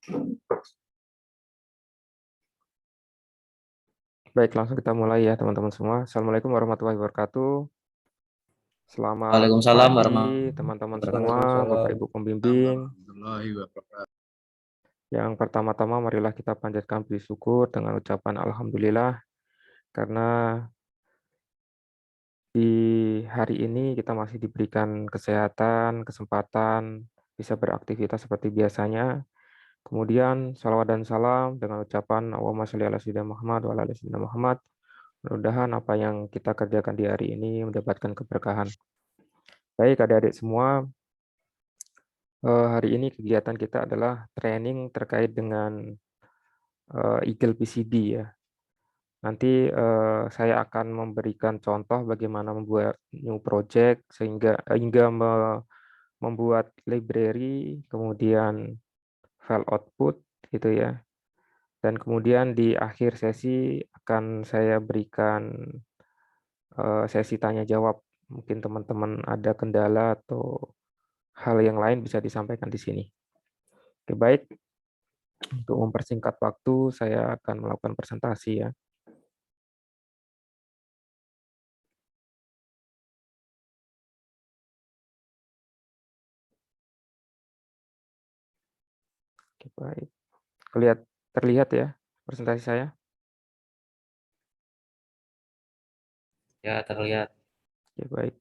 Baik, langsung kita mulai ya teman-teman semua. Assalamualaikum warahmatullahi wabarakatuh. Selamat Waalaikumsalam pagi warahmatullahi teman-teman semua, Bapak wabarakatuh. Ibu pembimbing. Yang pertama-tama marilah kita panjatkan puji syukur dengan ucapan Alhamdulillah, karena di hari ini kita masih diberikan kesehatan, kesempatan, bisa beraktivitas seperti biasanya. Kemudian salawat dan salam dengan ucapan Allahumma sholli ala sayyidina Muhammad wa ala ali sayyidina Muhammad. Mudah-mudahan apa yang kita kerjakan di hari ini mendapatkan keberkahan. Baik adik-adik semua, hari ini kegiatan kita adalah training terkait dengan Eagle PCB ya. Nanti saya akan memberikan contoh bagaimana membuat new project hingga membuat library, kemudian file output gitu ya. Dan kemudian di akhir sesi akan saya berikan sesi tanya jawab. Mungkin teman-teman ada kendala atau hal yang lain bisa disampaikan di sini. Oke, baik. Untuk mempersingkat waktu, saya akan melakukan presentasi ya. Oke, baik. Terlihat ya presentasi saya? Ya, terlihat. Oke, baik.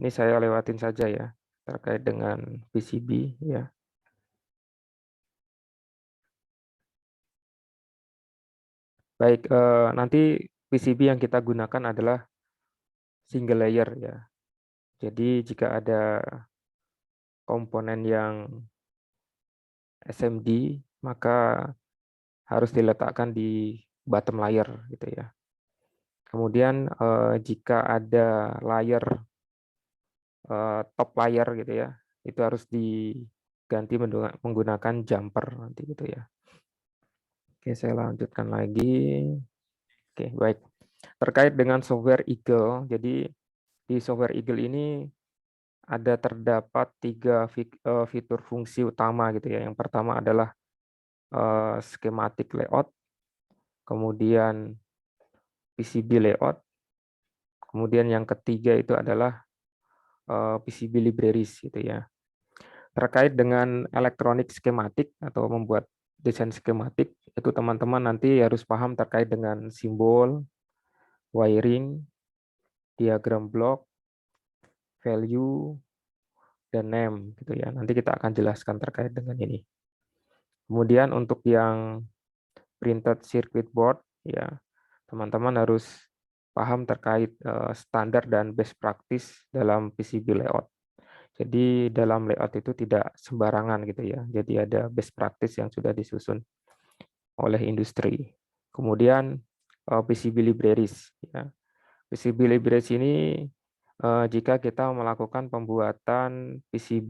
Ini saya lewatin saja ya, terkait dengan PCB ya. Baik, nanti PCB yang kita gunakan adalah single layer ya. Jadi jika ada komponen yang SMD, maka harus diletakkan di bottom layer gitu ya. Kemudian jika ada layer top layer gitu ya, itu harus diganti menggunakan jumper nanti gitu ya. Oke, saya lanjutkan lagi. Oke, baik. Terkait dengan software Eagle, jadi di software Eagle ini terdapat 3 fitur fungsi utama gitu ya. Yang pertama adalah schematic layout, kemudian PCB layout, kemudian yang ketiga itu adalah PCB libraries gitu ya. Terkait dengan elektronik skematik atau membuat desain skematik, itu teman-teman nanti harus paham terkait dengan simbol, wiring, diagram blok, value, dan name gitu ya. Nanti kita akan jelaskan terkait dengan ini. Kemudian untuk yang printed circuit board ya, teman-teman harus paham terkait standar dan best practice dalam PCB layout. Jadi dalam layout itu tidak sembarangan gitu ya. Jadi ada best practice yang sudah disusun oleh industri. Kemudian PCB libraries ya. PCB libraries ini jika kita melakukan pembuatan PC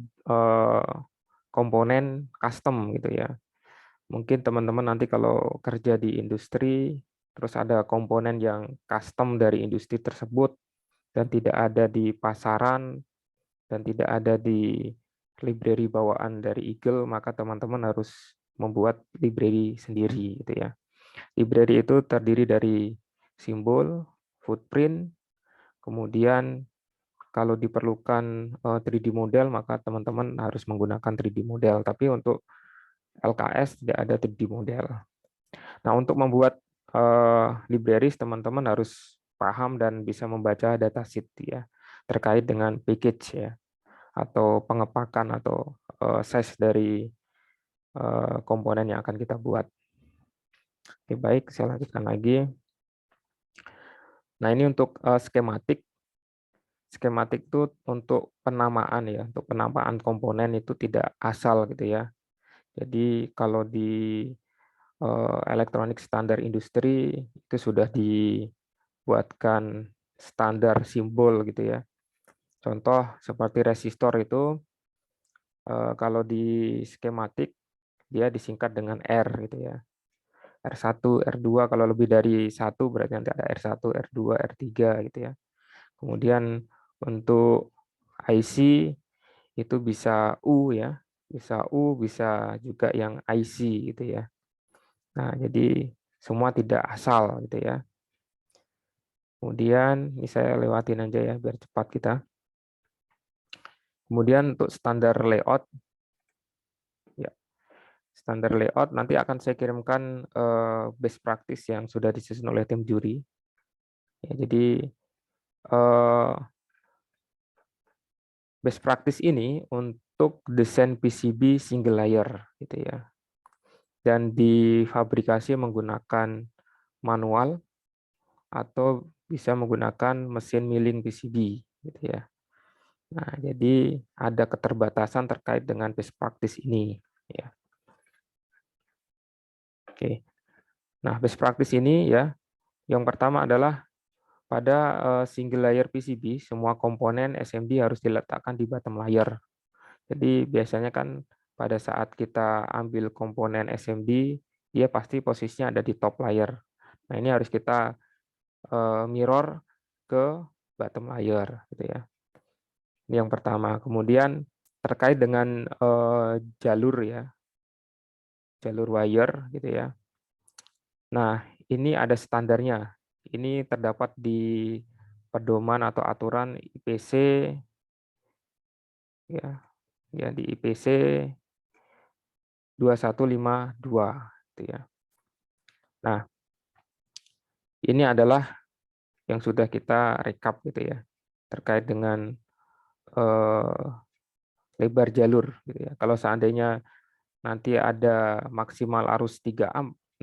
komponen custom gitu ya. Mungkin teman-teman nanti kalau kerja di industri terus ada komponen yang custom dari industri tersebut dan tidak ada di pasaran dan tidak ada di library bawaan dari Eagle, maka teman-teman harus membuat library sendiri gitu ya. Library itu terdiri dari simbol, footprint, kemudian kalau diperlukan 3D model, maka teman-teman harus menggunakan 3D model. Tapi untuk LKS tidak ada 3D model. Nah, untuk membuat libraries, teman-teman harus paham dan bisa membaca datasheet ya terkait dengan package ya atau pengepakan atau size dari komponen yang akan kita buat. Oke, baik, saya lanjutkan lagi. Nah, ini untuk skematik. Skematik itu untuk penamaan ya, untuk penamaan komponen itu tidak asal gitu ya. Jadi kalau di elektronik standar industri itu sudah dibuatkan standar simbol gitu ya. Contoh seperti resistor itu kalau di skematik dia disingkat dengan R gitu ya. R1, R2 kalau lebih dari 1 berarti nanti ada R1, R2, R3 gitu ya. Kemudian untuk IC itu bisa U ya, bisa U, bisa juga yang IC gitu ya. Nah, jadi semua tidak asal gitu ya. Kemudian ini saya lewatin aja ya biar cepat kita. Kemudian untuk standar layout, ya standar layout nanti akan saya kirimkan best practice yang sudah disusun oleh tim juri. Ya, jadi best practice ini untuk desain PCB single layer gitu ya. Dan difabrikasi menggunakan manual atau bisa menggunakan mesin milling PCB gitu ya. Nah, jadi ada keterbatasan terkait dengan best practice ini ya. Oke. Nah, best practice ini ya, yang pertama adalah pada single layer PCB semua komponen SMD harus diletakkan di bottom layer. Jadi biasanya kan pada saat kita ambil komponen SMD, dia pasti posisinya ada di top layer. Nah, ini harus kita mirror ke bottom layer gitu ya. Ini yang pertama. Kemudian terkait dengan jalur ya, jalur wire gitu ya. Nah, ini ada standarnya. Ini terdapat di pedoman atau aturan IPC ya, ya di IPC 2152 gitu ya. Nah, ini adalah yang sudah kita rekap gitu ya terkait dengan eh, lebar jalur gitu ya. Kalau seandainya nanti ada maksimal arus 0,3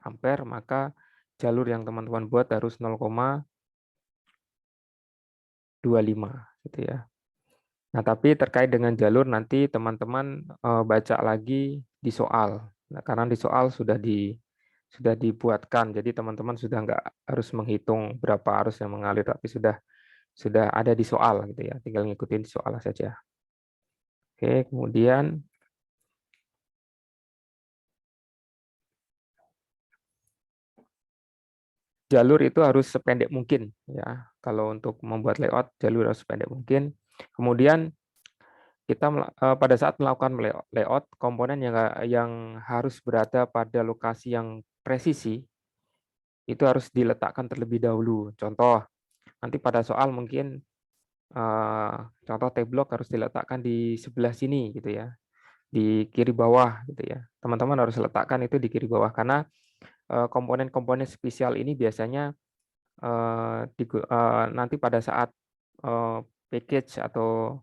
ampere, maka jalur yang teman-teman buat harus 0,25 gitu ya. Nah, tapi terkait dengan jalur nanti teman-teman baca lagi di soal. Nah, karena di soal sudah dibuatkan, jadi teman-teman sudah nggak harus menghitung berapa arus yang mengalir, tapi sudah ada di soal gitu ya. Tinggal ngikutin di soal saja. Oke, kemudian jalur itu harus sependek mungkin ya. Kalau untuk membuat layout, jalur harus sependek mungkin. Kemudian kita pada saat melakukan layout, komponen yang harus berada pada lokasi yang presisi itu harus diletakkan terlebih dahulu. Contoh, nanti pada soal mungkin contoh T-block harus diletakkan di sebelah sini gitu ya, di kiri bawah gitu ya. Teman-teman harus letakkan itu di kiri bawah karena komponen-komponen spesial ini biasanya nanti pada saat package atau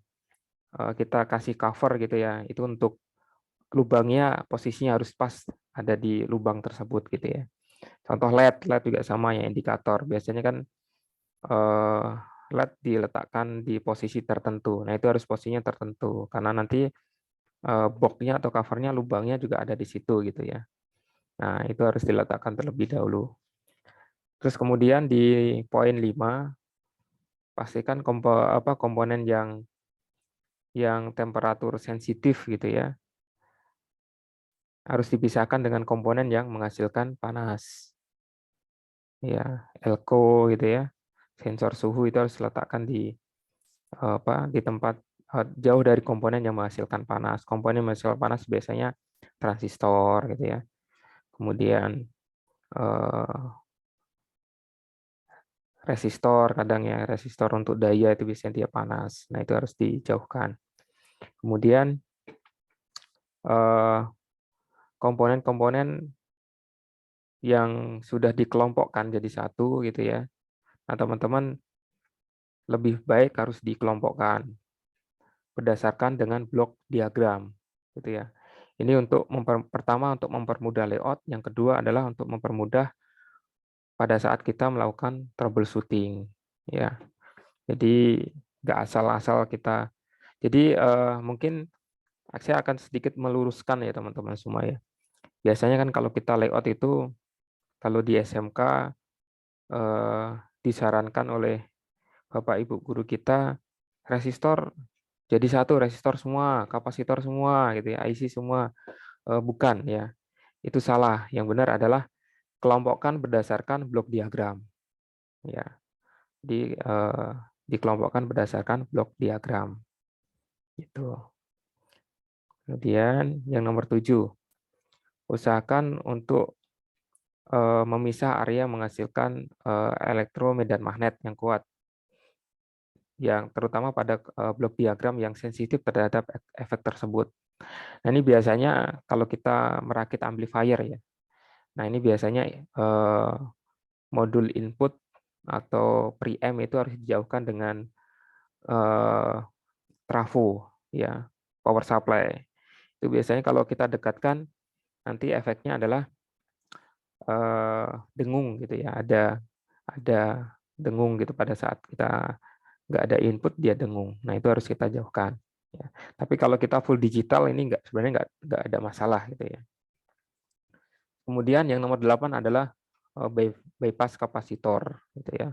kita kasih cover gitu ya, itu untuk lubangnya posisinya harus pas ada di lubang tersebut gitu ya. Contoh LED juga sama ya, indikator. Biasanya kan LED diletakkan di posisi tertentu. Nah, itu harus posisinya tertentu karena nanti boxnya atau covernya lubangnya juga ada di situ gitu ya. Nah, itu harus diletakkan terlebih dahulu. Terus kemudian di poin 5 pastikan komponen yang temperatur sensitif gitu ya harus dipisahkan dengan komponen yang menghasilkan panas. Ya, elko gitu ya. Sensor suhu itu harus diletakkan di tempat jauh dari komponen yang menghasilkan panas. Komponen yang menghasilkan panas biasanya transistor gitu ya. Kemudian resistor, kadang ya resistor untuk daya itu biasanya dia panas. Nah, itu harus dijauhkan. Kemudian komponen-komponen yang sudah dikelompokkan jadi satu gitu ya. Nah, teman-teman lebih baik harus dikelompokkan berdasarkan dengan blok diagram gitu ya. Ini untuk pertama untuk mempermudah layout, yang kedua adalah untuk mempermudah pada saat kita melakukan troubleshooting ya. Jadi nggak asal-asal kita. Jadi mungkin saya akan sedikit meluruskan ya teman-teman semua ya. Biasanya kan kalau kita layout itu kalau di SMK disarankan oleh Bapak Ibu guru kita resistor jadi satu, resistor semua, kapasitor semua gitu ya, IC semua. Bukan ya. Itu salah. Yang benar adalah kelompokkan berdasarkan blok diagram ya. Dikelompokkan berdasarkan blok diagram gitu. Kemudian yang nomor 7, usahakan untuk memisah area menghasilkan elektromedan magnet yang kuat, yang terutama pada blok diagram yang sensitif terhadap efek tersebut. Nah, ini biasanya kalau kita merakit amplifier ya. Nah, ini biasanya modul input atau preamp itu harus dijauhkan dengan trafo ya, power supply. Itu biasanya kalau kita dekatkan nanti efeknya adalah dengung gitu ya, ada dengung gitu pada saat kita nggak ada input dia dengung. Nah, itu harus kita jauhkan ya. Tapi kalau kita full digital ini sebenarnya nggak ada masalah gitu ya. Kemudian yang nomor 8 adalah bypass kapasitor gitu ya.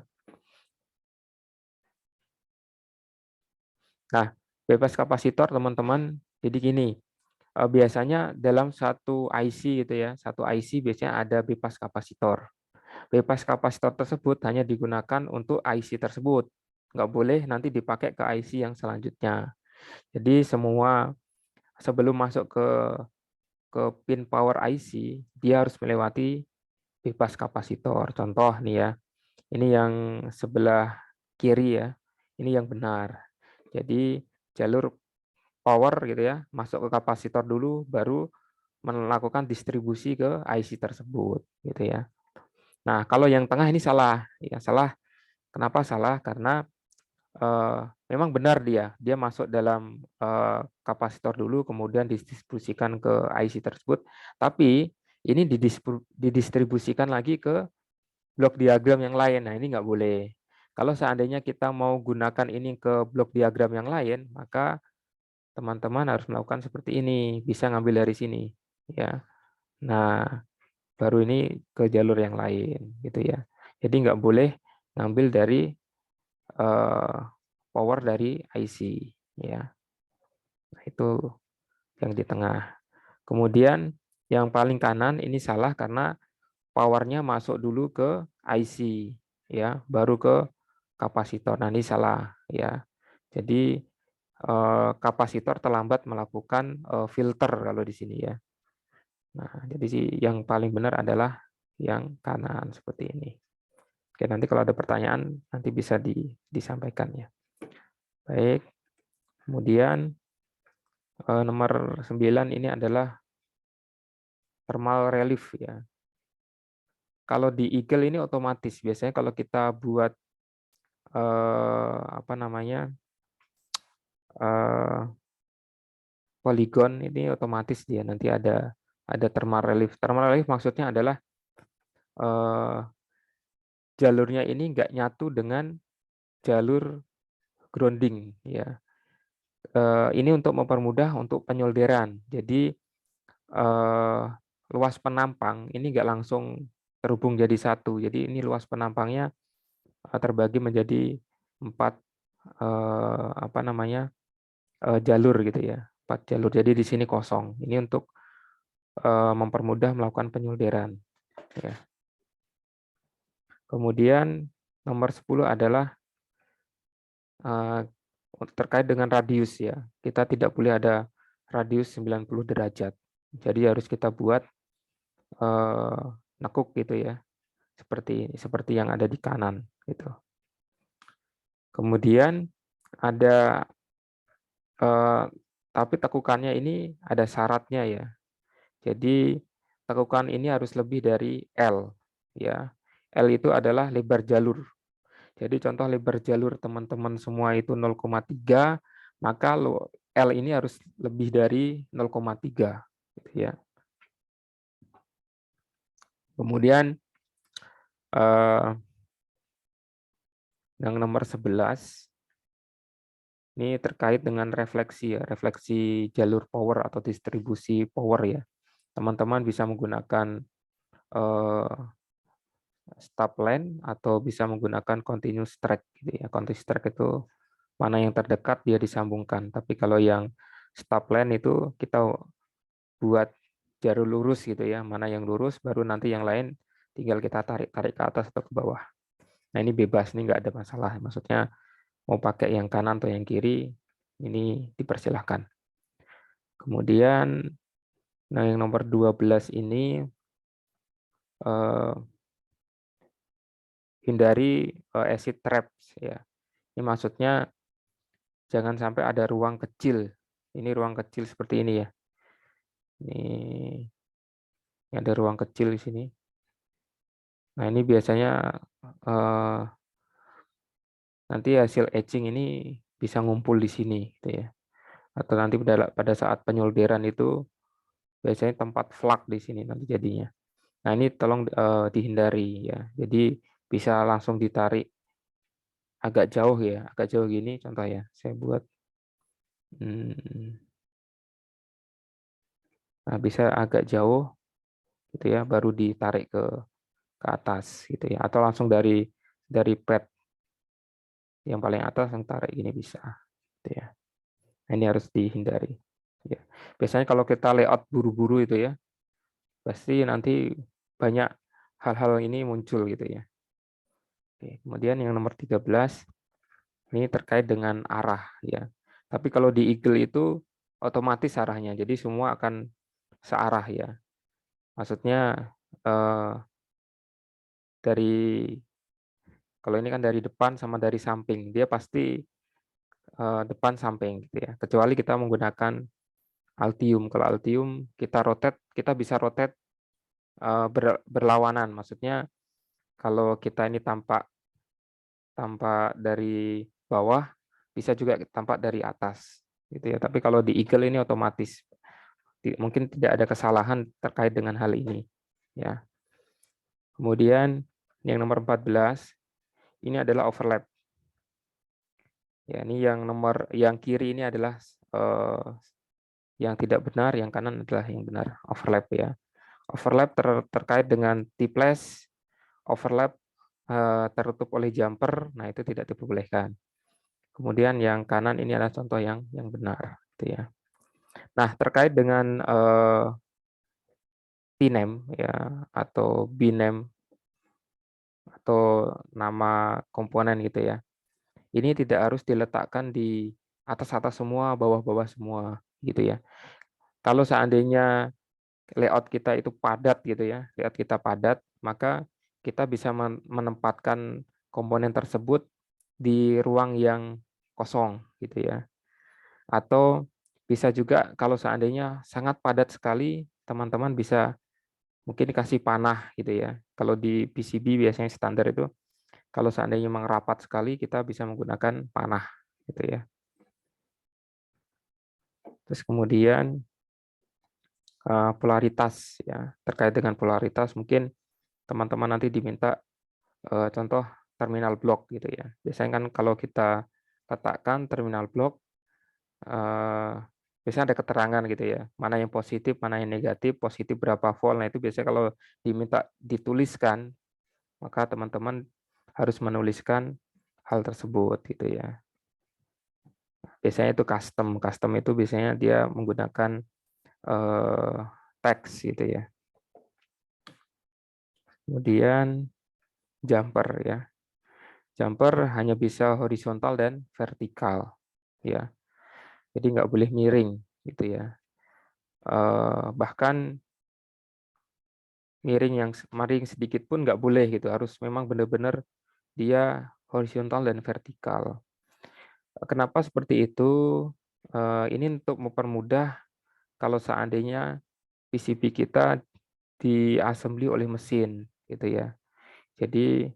Nah, bypass kapasitor teman-teman, jadi gini, biasanya dalam satu IC gitu ya, satu IC biasanya ada bypass kapasitor. Bypass kapasitor tersebut hanya digunakan untuk IC tersebut. Nggak boleh nanti dipakai ke IC yang selanjutnya. Jadi semua sebelum masuk ke pin power IC, dia harus melewati bypass kapasitor. Contoh nih ya, ini yang sebelah kiri ya, ini yang benar. Jadi jalur power gitu ya, masuk ke kapasitor dulu, baru melakukan distribusi ke IC tersebut gitu ya. Nah, kalau yang tengah ini salah, ya salah. Kenapa salah? Karena memang benar dia masuk dalam kapasitor dulu, kemudian didistribusikan ke IC tersebut. Tapi ini didistribusikan lagi ke blok diagram yang lain. Nah, ini nggak boleh. Kalau seandainya kita mau gunakan ini ke blok diagram yang lain, maka teman-teman harus melakukan seperti ini. Bisa ngambil dari sini, ya. Nah, baru ini ke jalur yang lain, gitu ya. Jadi nggak boleh ngambil dari power dari IC, ya. Nah, itu yang di tengah. Kemudian yang paling kanan ini salah karena powernya masuk dulu ke IC, ya, baru ke kapasitor. Nah, ini salah, ya. Jadi kapasitor terlambat melakukan filter kalau di sini ya. Nah, jadi sih yang paling benar adalah yang kanan seperti ini. Oke, nanti kalau ada pertanyaan nanti bisa disampaikan ya. Baik. Kemudian nomor 9 ini adalah thermal relief ya. Kalau di Eagle ini otomatis. Biasanya kalau kita buat apa namanya poligon ini otomatis dia nanti ada thermal relief. Thermal relief maksudnya adalah jalurnya ini nggak nyatu dengan jalur grounding ya. Ini untuk mempermudah untuk penyolderan. Jadi luas penampang ini nggak langsung terhubung jadi satu. Jadi ini luas penampangnya terbagi menjadi 4 apa namanya jalur gitu ya. 4 jalur. Jadi di sini kosong. Ini untuk mempermudah melakukan penyolderan. Ya. Kemudian nomor 10 adalah terkait dengan radius ya. Kita tidak boleh ada radius 90 derajat. Jadi harus kita buat nekuk gitu ya. Seperti yang ada di kanan gitu. Kemudian ada tapi tekukannya ini ada syaratnya ya. Jadi tekukan ini harus lebih dari L ya. L itu adalah lebar jalur. Jadi contoh lebar jalur teman-teman semua itu 0,3, maka L ini harus lebih dari 0,3 gitu ya. Kemudian yang nomor 11 ini terkait dengan refleksi ya, refleksi jalur power atau distribusi power ya. Teman-teman bisa menggunakan stop line atau bisa menggunakan continuous track gitu ya. Continuous track itu mana yang terdekat dia disambungkan. Tapi kalau yang stop line itu kita buat jalur lurus gitu ya. Mana yang lurus baru nanti yang lain tinggal kita tarik ke atas atau ke bawah. Nah, ini bebas, ini nggak ada masalah. Maksudnya mau pakai yang kanan atau yang kiri ini dipersilahkan. Kemudian nah yang nomor 12 ini hindari acid traps ya. Ini maksudnya jangan sampai ada ruang kecil. Ini ruang kecil seperti ini ya. Ini ada ruang kecil di sini. Nah, ini biasanya nanti hasil etching ini bisa ngumpul di sini gitu ya. Atau nanti pada saat penyolderan itu biasanya tempat flak di sini nanti jadinya. Nah, ini tolong dihindari ya. Jadi bisa langsung ditarik agak jauh ya, agak jauh gini contoh ya. Saya buat nah, bisa agak jauh gitu ya, baru ditarik ke atas gitu ya. Atau langsung dari pad yang paling atas yang tarik gini bisa gitu ya. Nah, ini harus dihindari. Ya. Biasanya kalau kita layout buru-buru itu ya, pasti nanti banyak hal-hal ini muncul gitu ya. Oke, kemudian yang nomor 13 ini terkait dengan arah ya. Tapi kalau di Eagle itu otomatis arahnya, jadi semua akan searah ya. Maksudnya dari kalau ini kan dari depan sama dari samping, dia pasti depan samping gitu ya. Kecuali kita menggunakan Altium. Kalau Altium kita rotate, kita bisa rotate berlawanan. Maksudnya kalau kita ini tampak dari bawah, bisa juga tampak dari atas gitu ya. Tapi kalau di Eagle ini otomatis, mungkin tidak ada kesalahan terkait dengan hal ini ya. Kemudian yang nomor 14 ini adalah overlap. Ya, ini yang kiri ini adalah yang tidak benar, yang kanan adalah yang benar, overlap ya. Overlap terkait dengan tiples, overlap tertutup oleh jumper, nah itu tidak diperbolehkan. Kemudian yang kanan ini adalah contoh yang benar gitu ya. Nah, terkait dengan TNAME ya atau BNAME atau nama komponen gitu ya. Ini tidak harus diletakkan di atas-atas semua, bawah-bawah semua gitu ya. Kalau seandainya layout kita itu padat gitu ya, layout kita padat, maka kita bisa menempatkan komponen tersebut di ruang yang kosong gitu ya. Atau bisa juga kalau seandainya sangat padat sekali, teman-teman bisa mungkin dikasih panah gitu ya. Kalau di PCB biasanya standar itu, kalau seandainya memang rapat sekali, kita bisa menggunakan panah gitu ya. Terus kemudian polaritas ya, terkait dengan polaritas mungkin teman-teman nanti diminta contoh terminal blok gitu ya. Biasanya kan kalau kita letakkan terminal blok, biasanya ada keterangan gitu ya, mana yang positif, mana yang negatif, positif berapa volt. Nah itu biasanya kalau diminta dituliskan, maka teman-teman harus menuliskan hal tersebut gitu ya. Biasanya itu custom itu biasanya dia menggunakan teks gitu ya. Kemudian jumper ya. Jumper hanya bisa horizontal dan vertikal ya. Jadi nggak boleh miring gitu ya. Bahkan miring sedikit pun nggak boleh gitu. Harus memang benar-benar dia horizontal dan vertikal. Kenapa seperti itu? Ini untuk mempermudah kalau seandainya PCB kita diassembly oleh mesin gitu ya. Jadi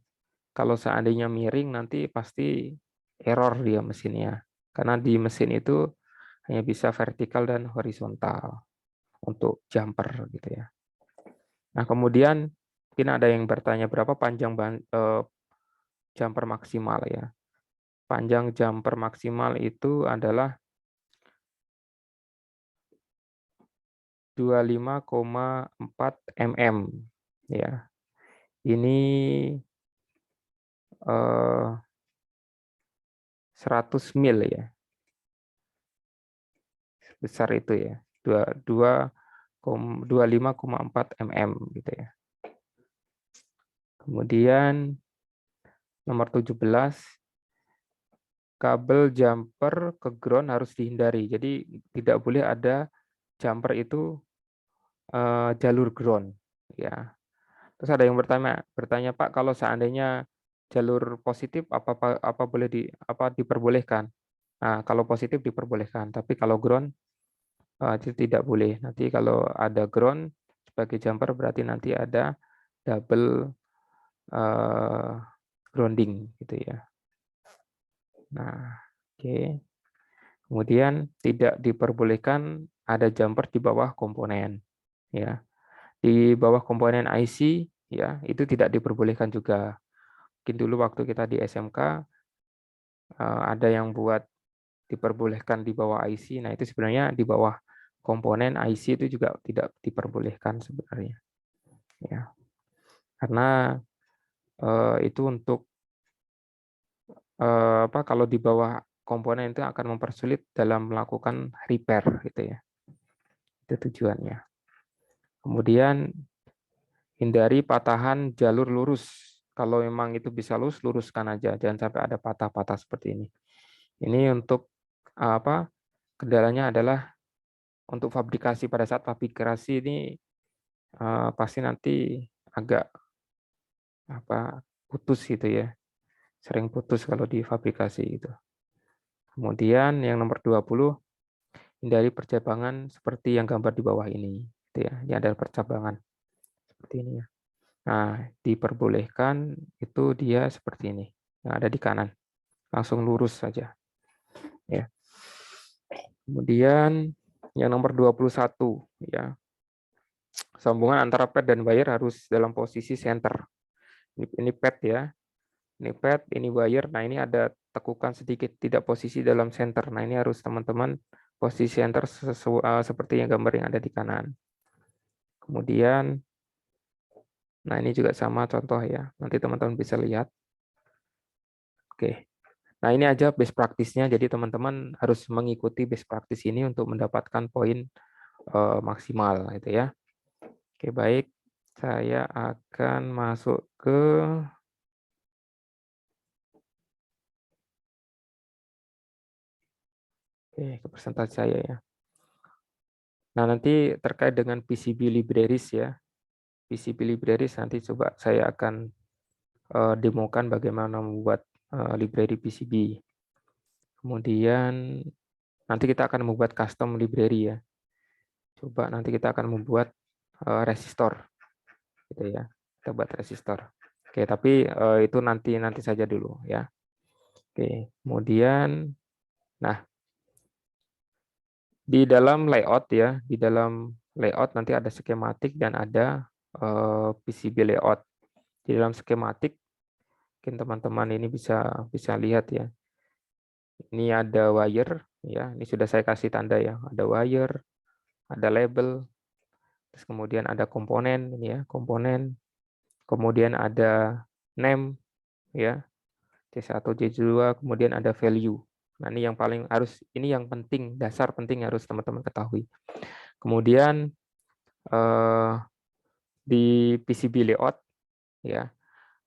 kalau seandainya miring nanti pasti error dia mesinnya. Karena di mesin itu hanya bisa vertikal dan horizontal untuk jumper gitu ya. Nah, kemudian mungkin ada yang bertanya berapa panjang jumper maksimal ya. Panjang jumper maksimal itu adalah 25,4 mm ya. Ini 100 mil ya. Besar itu ya. 25,4 mm gitu ya. Kemudian nomor 17, kabel jumper ke ground harus dihindari. Jadi tidak boleh ada jumper itu jalur ground, ya. Terus ada yang bertanya Pak, kalau seandainya jalur positif apa boleh diperbolehkan? Nah, kalau positif diperbolehkan, tapi kalau ground itu tidak boleh. Nanti kalau ada ground sebagai jumper berarti nanti ada double grounding gitu ya. Nah, oke. Kemudian tidak diperbolehkan ada jumper di bawah komponen, ya. Di bawah komponen IC, ya, itu tidak diperbolehkan juga. Mungkin dulu waktu kita di SMK ada yang buat diperbolehkan di bawah IC. Nah, itu sebenarnya di bawah komponen IC itu juga tidak diperbolehkan sebenarnya, ya. Karena itu untuk kalau di bawah komponen itu akan mempersulit dalam melakukan repair gitu ya. Itu tujuannya. Kemudian hindari patahan jalur lurus. Kalau memang itu bisa lurus, luruskan aja, jangan sampai ada patah-patah seperti ini. Ini untuk kendalanya adalah untuk fabrikasi. Pada saat fabrikasi ini pasti nanti agak putus gitu ya. Sering putus kalau di fabrikasi itu. Kemudian yang nomor 20, hindari percabangan seperti yang gambar di bawah ini, gitu ya. Ini ada percabangan seperti ini ya. Nah, diperbolehkan itu dia seperti ini, yang ada di kanan, langsung lurus saja. Ya. Kemudian yang nomor 21 ya, sambungan antara pad dan wire harus dalam posisi center. Ini pad ya, ini pad, ini wire. Nah, ini ada tekukan sedikit, tidak posisi dalam center. Nah, ini harus teman-teman posisi center seperti yang gambar yang ada di kanan. Kemudian, nah ini juga sama contoh ya. Nanti teman-teman bisa lihat. Oke. Nah, ini aja best practice-nya. Jadi teman-teman harus mengikuti best practice ini untuk mendapatkan poin maksimal gitu ya. Oke, baik. Saya akan masuk ke presentasi saya ya. Nah, nanti terkait dengan PCB libraries ya. PCB libraries nanti coba saya akan demokan bagaimana membuat library PCB. Kemudian nanti kita akan membuat custom library ya. Coba nanti kita akan membuat resistor gitu ya. Kita buat resistor. Oke, tapi itu nanti saja dulu ya. Oke, kemudian nah di dalam layout ya, di dalam layout nanti ada skematik dan ada PCB layout. Di dalam skematik mungkin teman-teman ini bisa lihat ya. Ini ada wire ya, ini sudah saya kasih tanda ya. Ada wire, ada label, terus kemudian ada komponen ini ya, komponen. Kemudian ada name ya, C1, C2, kemudian ada value. Nah, ini yang paling harus, ini yang penting, dasar penting harus teman-teman ketahui. Kemudian di PCB layout ya.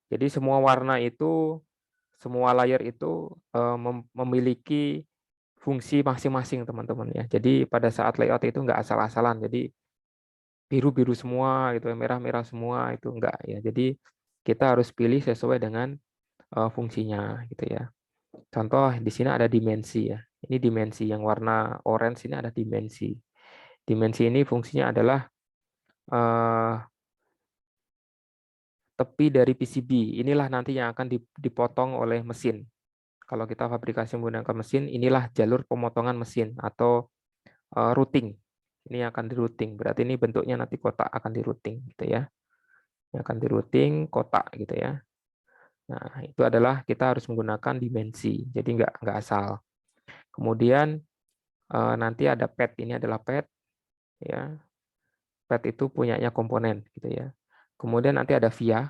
Jadi semua warna itu, semua layer itu memiliki fungsi masing-masing teman-teman ya. Jadi pada saat layout itu enggak asal-asalan. Jadi biru-biru semua gitu, merah-merah semua itu enggak ya. Jadi kita harus pilih sesuai dengan fungsinya gitu ya. Contoh di sini ada dimensi ya. Ini dimensi yang warna orange ini ada dimensi. Dimensi ini fungsinya adalah tepi dari PCB. Inilah nanti yang akan dipotong oleh mesin. Kalau kita fabrikasi menggunakan mesin, inilah jalur pemotongan mesin atau routing. Ini akan di routing. Berarti ini bentuknya nanti kotak akan di routing gitu ya. Yang akan di routing kotak gitu ya. Nah, itu adalah kita harus menggunakan dimensi. Jadi nggak asal. Kemudian nanti ada pad. Ini adalah pad ya. Pad itu punyanya komponen gitu ya. Kemudian nanti ada via.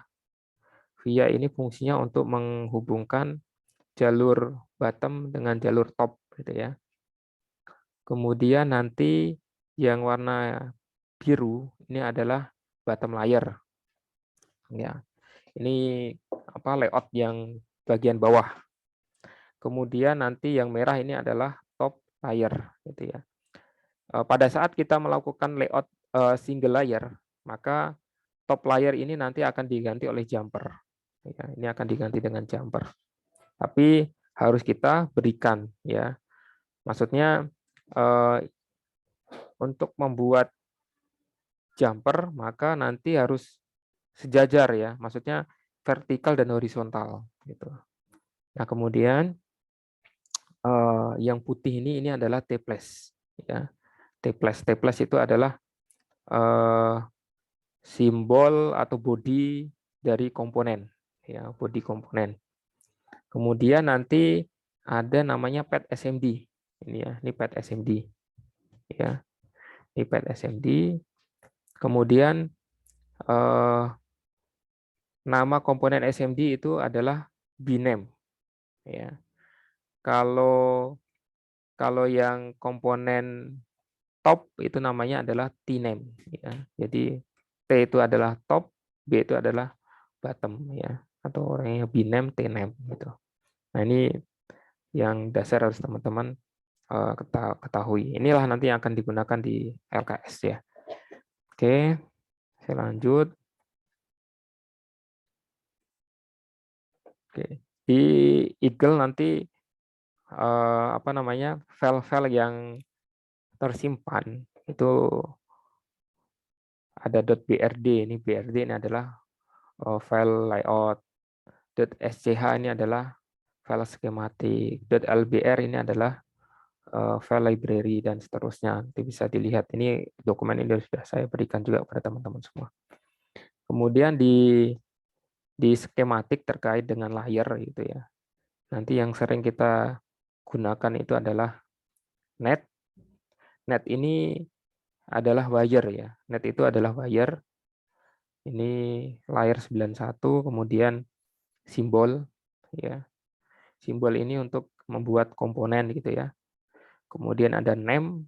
Via ini fungsinya untuk menghubungkan jalur bottom dengan jalur top gitu ya. Kemudian nanti yang warna biru ini adalah bottom layer. Ya. Ini layout yang bagian bawah. Kemudian nanti yang merah ini adalah top layer gitu ya. pada saat kita melakukan layout single layer, maka top layer ini nanti akan diganti oleh jumper. Ya, ini akan diganti dengan jumper. Tapi harus kita berikan, ya. Maksudnya untuk membuat jumper, maka nanti harus sejajar, ya. Maksudnya vertikal dan horizontal, gitu. Nah, kemudian yang putih ini adalah T-place, ya. T-place itu adalah simbol atau body dari komponen, ya, body komponen. Kemudian nanti ada namanya pad SMD, ini ya, ini pad SMD, ya, ini pad SMD. Kemudian nama komponen SMD itu adalah bname, ya. Kalau yang komponen top itu namanya adalah tname, ya. Jadi T itu adalah top, B itu adalah bottom, ya, atau orangnya bname, tname gitu. Nah, ini yang dasar harus teman-teman ketahui. Inilah nanti yang akan digunakan di LKS, ya. Oke, saya lanjut. Oke, di Eagle nanti apa namanya, file-file yang tersimpan itu ada .brd. Ini BRD ini adalah file layout. .schh ini adalah file skematik. .lbr ini adalah file library dan seterusnya. Nanti bisa dilihat, ini dokumen ini sudah saya berikan juga kepada teman-teman semua. Kemudian di skematik terkait dengan layer gitu ya. Nanti yang sering kita gunakan itu adalah net. Net ini adalah wire, ya. Net itu adalah wire. Ini layer 91, kemudian simbol, ya. Simbol ini untuk membuat komponen gitu ya. Kemudian ada name.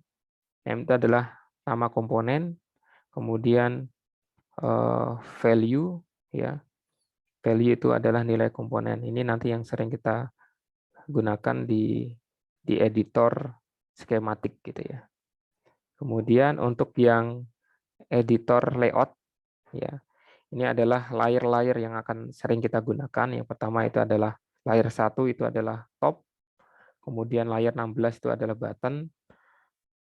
Name itu adalah nama komponen. Kemudian value, ya. Value itu adalah nilai komponen. Ini nanti yang sering kita gunakan di editor skematik gitu ya. Kemudian untuk yang editor layout, ya, ini adalah layer-layer yang akan sering kita gunakan. Yang pertama itu adalah layer 1 itu adalah top, kemudian layer 16 itu adalah button,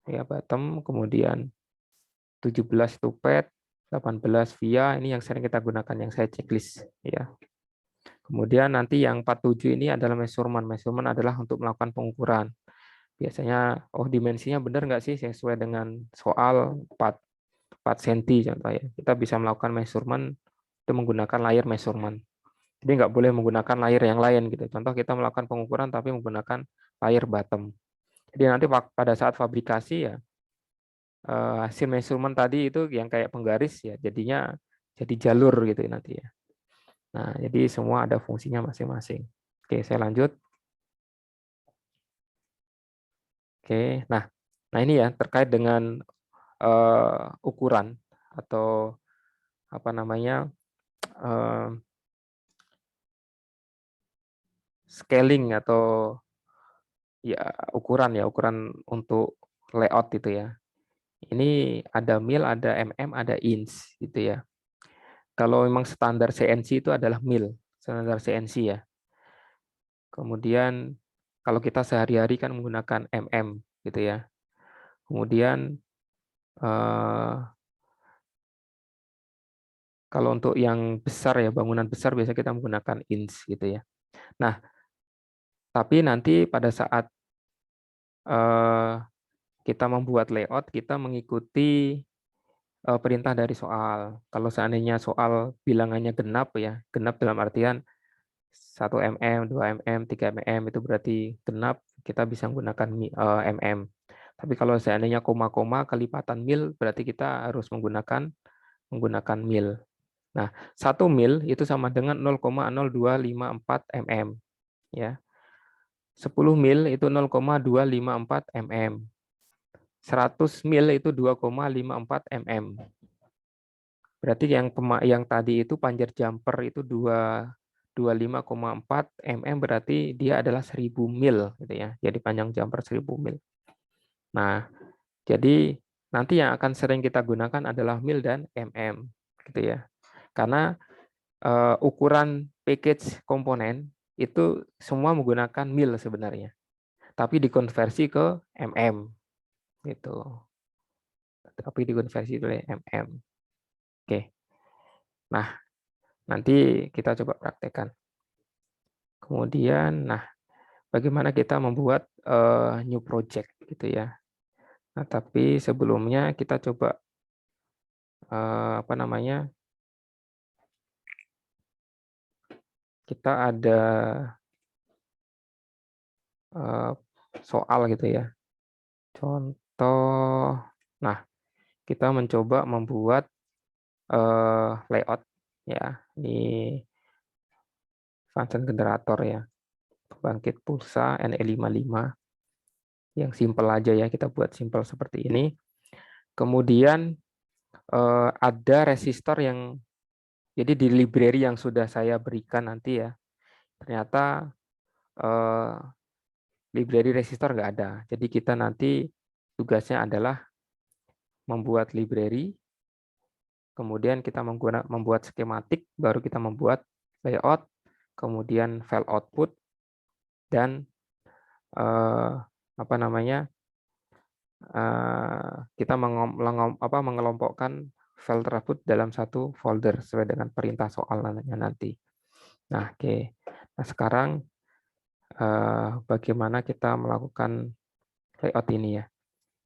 ya, bottom, kemudian 17 itu pad, 18 via, ini yang sering kita gunakan, yang saya checklist, ya. Kemudian nanti yang 47 ini adalah measurement. Measurement adalah untuk melakukan pengukuran. Biasanya, dimensinya benar nggak sih sesuai dengan soal 4 cm contohnya. Kita bisa melakukan measurement itu menggunakan layer measurement. Jadi nggak boleh menggunakan layer yang lain gitu. Contoh kita melakukan pengukuran tapi menggunakan layer bottom. Jadi nanti pada saat fabrikasi ya hasil measurement tadi itu yang kayak penggaris ya jadinya jadi jalur gitu nanti ya. Nah, jadi semua ada fungsinya masing-masing. Oke, saya lanjut. Oke, nah ini ya terkait dengan ukuran atau apa namanya scaling atau ya ukuran untuk layout itu ya. Ini ada mil, ada mm, ada inch gitu ya. Kalau memang standar CNC itu adalah mil, standar CNC ya. Kemudian kalau kita sehari-hari kan menggunakan mm gitu ya. Kemudian kalau untuk yang besar ya, bangunan besar biasanya kita menggunakan inch gitu ya. Nah, tapi nanti pada saat kita membuat layout, kita mengikuti perintah dari soal. Kalau seandainya soal bilangannya genap ya, genap dalam artian 1 mm, 2 mm, 3 mm itu berarti genap, kita bisa menggunakan mm. Tapi kalau seandainya koma-koma kelipatan mil berarti kita harus menggunakan mil. Nah, 1 mil itu sama dengan 0,0254 mm ya. 10 mil itu 0,254 mm. 100 mil itu 2,54 mm. Berarti yang tadi itu panjang jumper itu 25,4 mm berarti dia adalah 1000 mil gitu ya. Jadi panjang jumper 1000 mil. Nah, Jadi nanti yang akan sering kita gunakan adalah mil dan mm, gitu ya. Karena ukuran package komponen itu semua menggunakan mil sebenarnya, tapi dikonversi ke mm, gitu. Tapi dikonversi oleh mm. Oke. Nah, nanti kita coba praktekkan. Kemudian, nah, bagaimana kita membuat new project gitu ya. Nah, tapi sebelumnya kita coba apa namanya? Kita ada soal gitu ya. Contoh, nah, kita mencoba membuat layout ya. Ini function generator ya. Pembangkit pulsa NE55 yang simple aja ya, kita buat simple seperti ini. Kemudian ada resistor yang jadi di library yang sudah saya berikan nanti ya, ternyata library resistor nggak ada. Jadi kita nanti tugasnya adalah membuat library, kemudian kita membuat skematik, baru kita membuat layout, kemudian file output, dan apa namanya, kita mengelompokkan file tersebut dalam satu folder sesuai dengan perintah soal nanti. Nah, oke. Nah, sekarang bagaimana kita melakukan layout ini ya.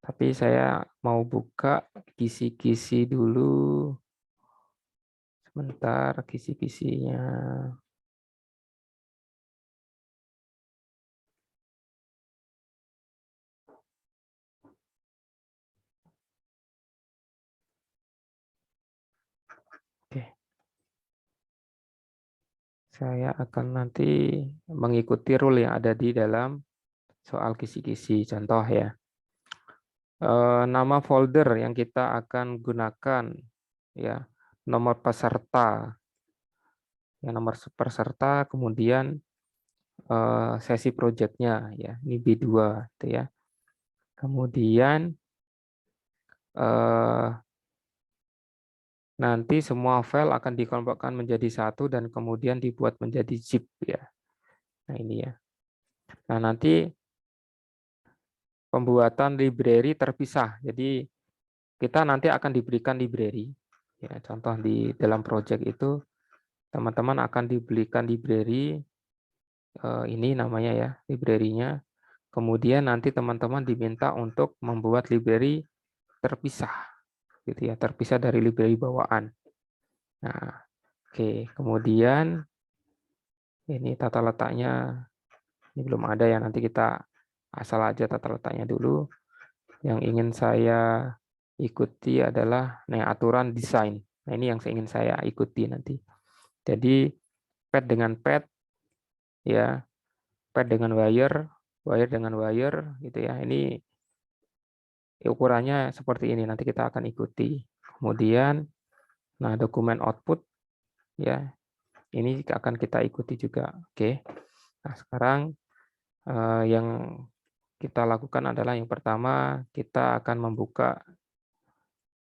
Tapi saya mau buka kisi-kisi dulu. Sebentar, kisi-kisinya. Oke. Saya akan nanti mengikuti rule yang ada di dalam soal kisi-kisi. Contoh ya. Nama folder yang kita akan gunakan ya, nomor peserta. Ya, nomor peserta, kemudian sesi projectnya ya, ini B2 itu ya. Kemudian nanti semua file akan dikelompokkan menjadi satu dan kemudian dibuat menjadi zip ya. Nah, ini ya. Nah, nanti pembuatan library terpisah. Jadi kita nanti akan diberikan library. Ya, contoh di dalam project itu teman-teman akan diberikan library ini namanya ya, library-nya. Kemudian nanti teman-teman diminta untuk membuat library terpisah gitu ya, terpisah dari library bawaan. Nah, oke, kemudian ini tata letaknya ini belum ada ya, nanti kita asal aja tata letaknya dulu. Yang ingin saya ikuti adalah aturan desain. Nah, ini yang ingin saya ikuti nanti. Jadi pad dengan pad ya, pad dengan wire, wire dengan wire gitu ya. Ini ukurannya seperti ini, nanti kita akan ikuti. Kemudian nah, dokumen output ya, ini akan kita ikuti juga. Oke. Nah, sekarang yang kita lakukan adalah yang pertama kita akan membuka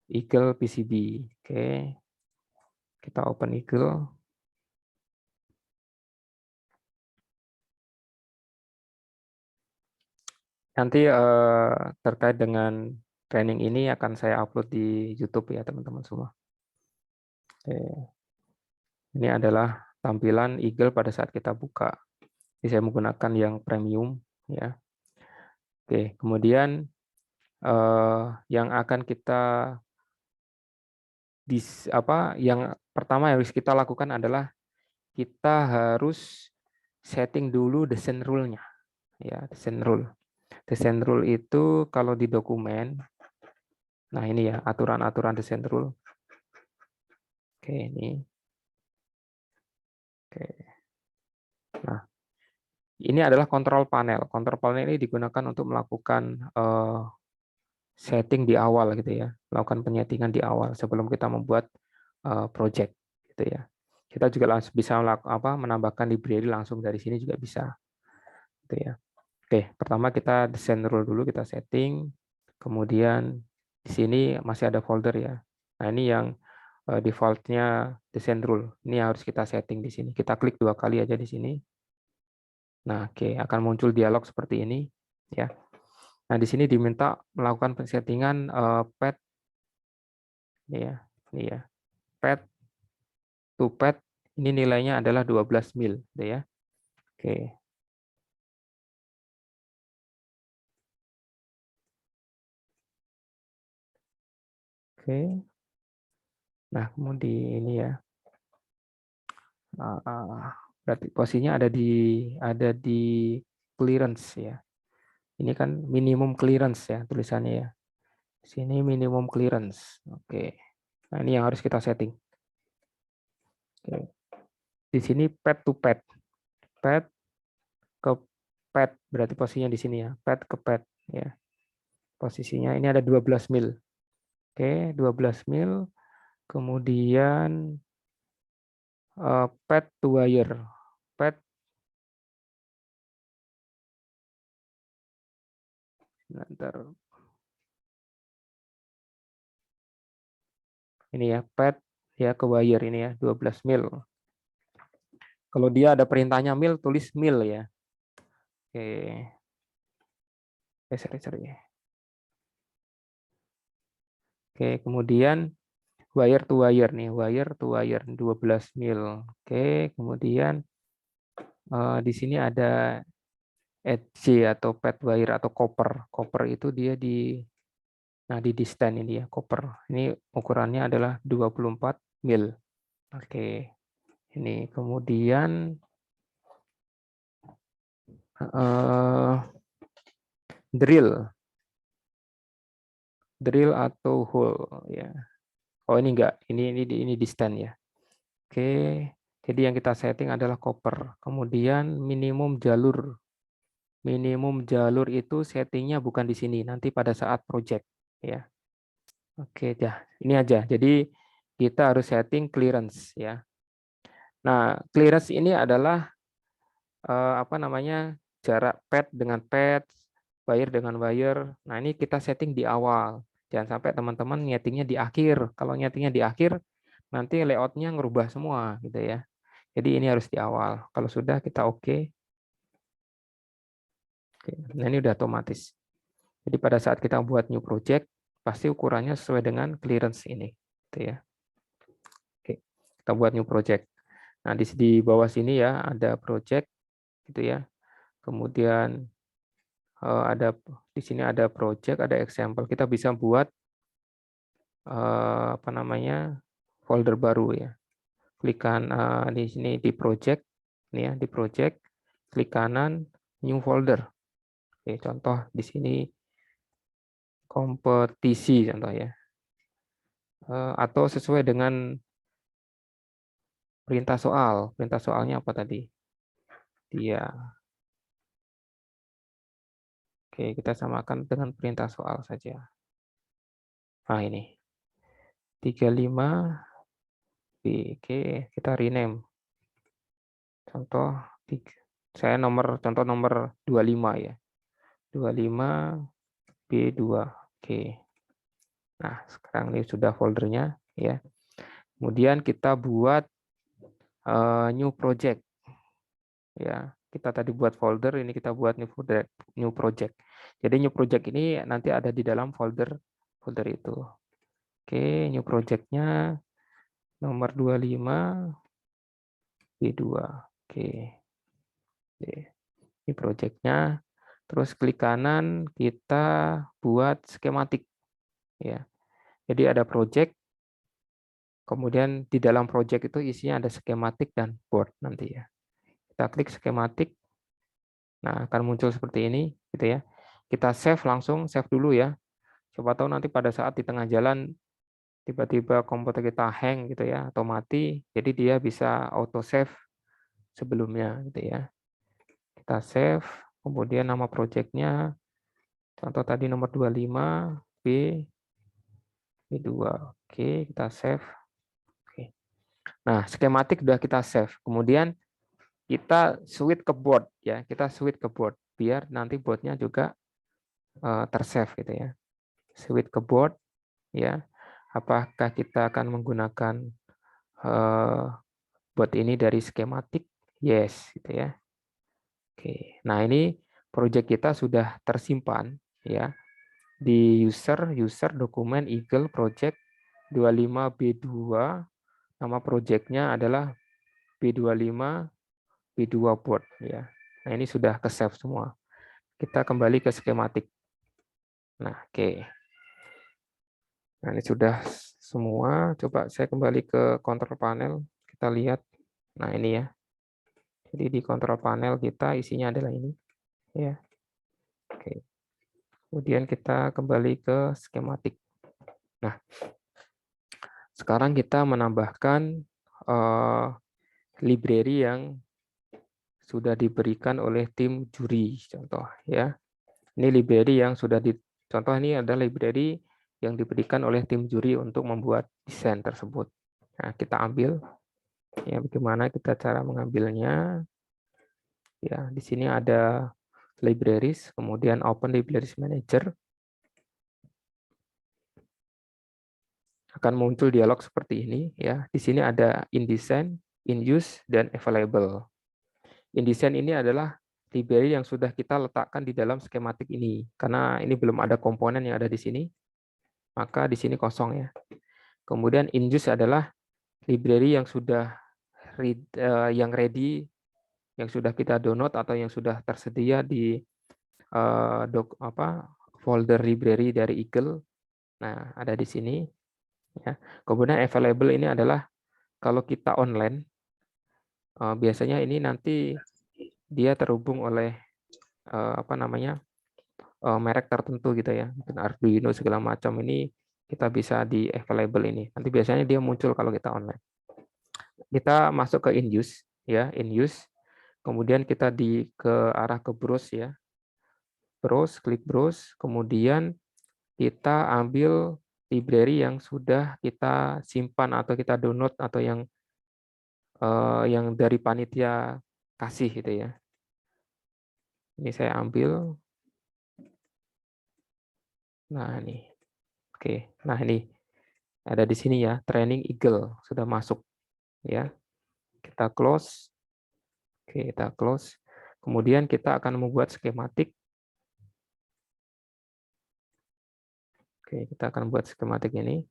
Eagle PCB. Oke. Kita open Eagle. Nanti terkait dengan training ini akan saya upload di YouTube ya teman-teman semua. Oke. Ini adalah tampilan Eagle pada saat kita buka. Jadi saya menggunakan yang premium ya. Oke, kemudian yang akan kita yang pertama yang harus kita lakukan adalah kita harus setting dulu desain rule-nya ya, desain rule. Desain rule itu kalau di dokumen, nah ini ya aturan-aturan desain rule. Oke, ini. Oke. Nah, ini adalah control panel. Control panel ini digunakan untuk melakukan setting di awal gitu ya, melakukan penyetingan di awal sebelum kita membuat project gitu ya. Kita juga langsung bisa menambahkan library langsung dari sini juga bisa gitu ya. Oke, pertama kita desain rule dulu, kita setting. Kemudian di sini masih ada folder ya. Nah, ini yang default-nya design rule. Ini harus kita setting di sini. Kita klik 2 kali aja di sini. Nah, oke, akan muncul dialog seperti ini ya. Nah, di sini diminta melakukan pensettingan pad ini ya. Ini ya. Pad to pad ini nilainya adalah 12 mil gitu ya. Oke. Oke. Nah, kemudian ini ya. Berarti posisinya ada di clearance ya. Ini kan minimum clearance ya tulisannya ya. Sini minimum clearance. Oke. Nah, ini yang harus kita setting. Oke. Di sini pad to pad. Pad ke pad berarti posisinya di sini ya. Pad ke pad ya. Posisinya ini ada 12 mil. Oke, 12 mil. Kemudian pad to wire. Pad Nanti ini ya, pad ya ke wire ini ya, 12 mil. Kalau dia ada perintahnya mil, tulis mil ya. Oke. Sorry. Oke, kemudian wire to wire nih, wire to wire 12 mil. Oke, kemudian di sini ada edge atau pad wire atau copper. Copper itu dia di distance ini ya, copper. Ini ukurannya adalah 24 mil. Oke. Ini kemudian drill atau hole ya. Oh, ini enggak. Ini distance ya. Oke. Jadi yang kita setting adalah copper. Kemudian minimum jalur. Minimum jalur itu settingnya bukan di sini, nanti pada saat project ya. Oke, ya. Ini aja. Jadi kita harus setting clearance ya. Nah, clearance ini adalah apa namanya? Jarak pad dengan pad, wire dengan wire. Nah, ini kita setting di awal. Jangan sampai teman-teman nyetingnya di akhir. Kalau nyetingnya di akhir, nanti layoutnya ngerubah semua gitu ya. Jadi ini harus di awal. Kalau sudah kita oke. Nah, ini udah otomatis. Jadi pada saat kita buat new project, pasti ukurannya sesuai dengan clearance ini. Gitu ya. Oke, kita buat new project. Nah, di bawah sini ya ada project gitu ya. Kemudian ada di sini ada project, ada example. Kita bisa buat apa namanya? Folder baru ya. Klik di sini di project, ini ya di project, klik kanan new folder. Oke, contoh di sini kompetisi contoh ya. Atau sesuai dengan perintah soal. Perintah soalnya apa tadi? Dia. Oke, kita samakan dengan perintah soal saja. Nah, ini. 35 B. Oke, kita rename. Contoh contoh nomor 25 ya. 25 B2. Oke. Nah, sekarang ini sudah foldernya ya. Kemudian kita buat new project. Ya, kita tadi buat folder, ini kita buat new project. Jadi new project ini nanti ada di dalam folder itu. Oke, new project-nya nomor 25 B2. Oke. Ini project-nya. Terus klik kanan, kita buat skematik. Ya. Jadi ada project, kemudian di dalam project itu isinya ada skematik dan board nanti ya. Kita klik skematik. Nah, akan muncul seperti ini gitu ya. Kita save langsung, save dulu ya. Coba tahu nanti pada saat di tengah jalan tiba-tiba komputer kita hang gitu ya atau mati, jadi dia bisa auto save sebelumnya gitu ya. Kita save, kemudian nama projectnya contoh tadi nomor 25 B2. Oke, kita save. Oke. Nah, skematik sudah kita save. Kemudian kita switch ke board ya. Kita switch ke board biar nanti boardnya juga tersave gitu ya. switch ke board, ya. Apakah kita akan menggunakan board ini dari skematik? Yes, gitu ya. Oke. Nah, ini project kita sudah tersimpan, ya, di user dokumen Eagle project 25B2. Nama projectnya adalah B25 B2 board, ya. Nah, ini sudah ke save semua. Kita kembali ke skematik. Nah, oke. Nah, ini sudah semua. Coba saya kembali ke control panel. Kita lihat. Nah, ini ya. Jadi di control panel kita isinya adalah ini, ya. Oke. Kemudian kita kembali ke skematik. Nah, sekarang kita menambahkan library yang sudah diberikan oleh tim juri, contoh ya. Ini library yang sudah contoh ini adalah library yang diberikan oleh tim juri untuk membuat desain tersebut. Nah, kita ambil ya, bagaimana kita cara mengambilnya. Ya, di sini ada libraries, kemudian open libraries manager. Akan muncul dialog seperti ini ya. Di sini ada InDesign, InUse, dan Available. InDesign ini adalah library yang sudah kita letakkan di dalam skematik ini. Karena ini belum ada komponen yang ada di sini, maka di sini kosong ya. Kemudian InUse adalah library yang sudah ready, yang sudah kita download atau yang sudah tersedia di folder library dari Eagle. Nah, ada di sini. Ya. Kemudian available ini adalah kalau kita online, biasanya ini nanti dia terhubung oleh merek tertentu gitu ya, mungkin Arduino segala macam, ini kita bisa di available ini. Nanti biasanya dia muncul kalau kita online. Kita masuk ke InUse ya, InUse. Kemudian kita ke arah ke browse ya. Browse, klik browse, kemudian kita ambil library yang sudah kita simpan atau kita download atau yang dari panitia kasih gitu ya. Ini saya ambil. Nah, ini. Oke. Nah, ini ada di sini ya, training Eagle sudah masuk ya. Kita close. Oke, kita close. Kemudian kita akan membuat skematik. Oke, kita akan buat skematik ini.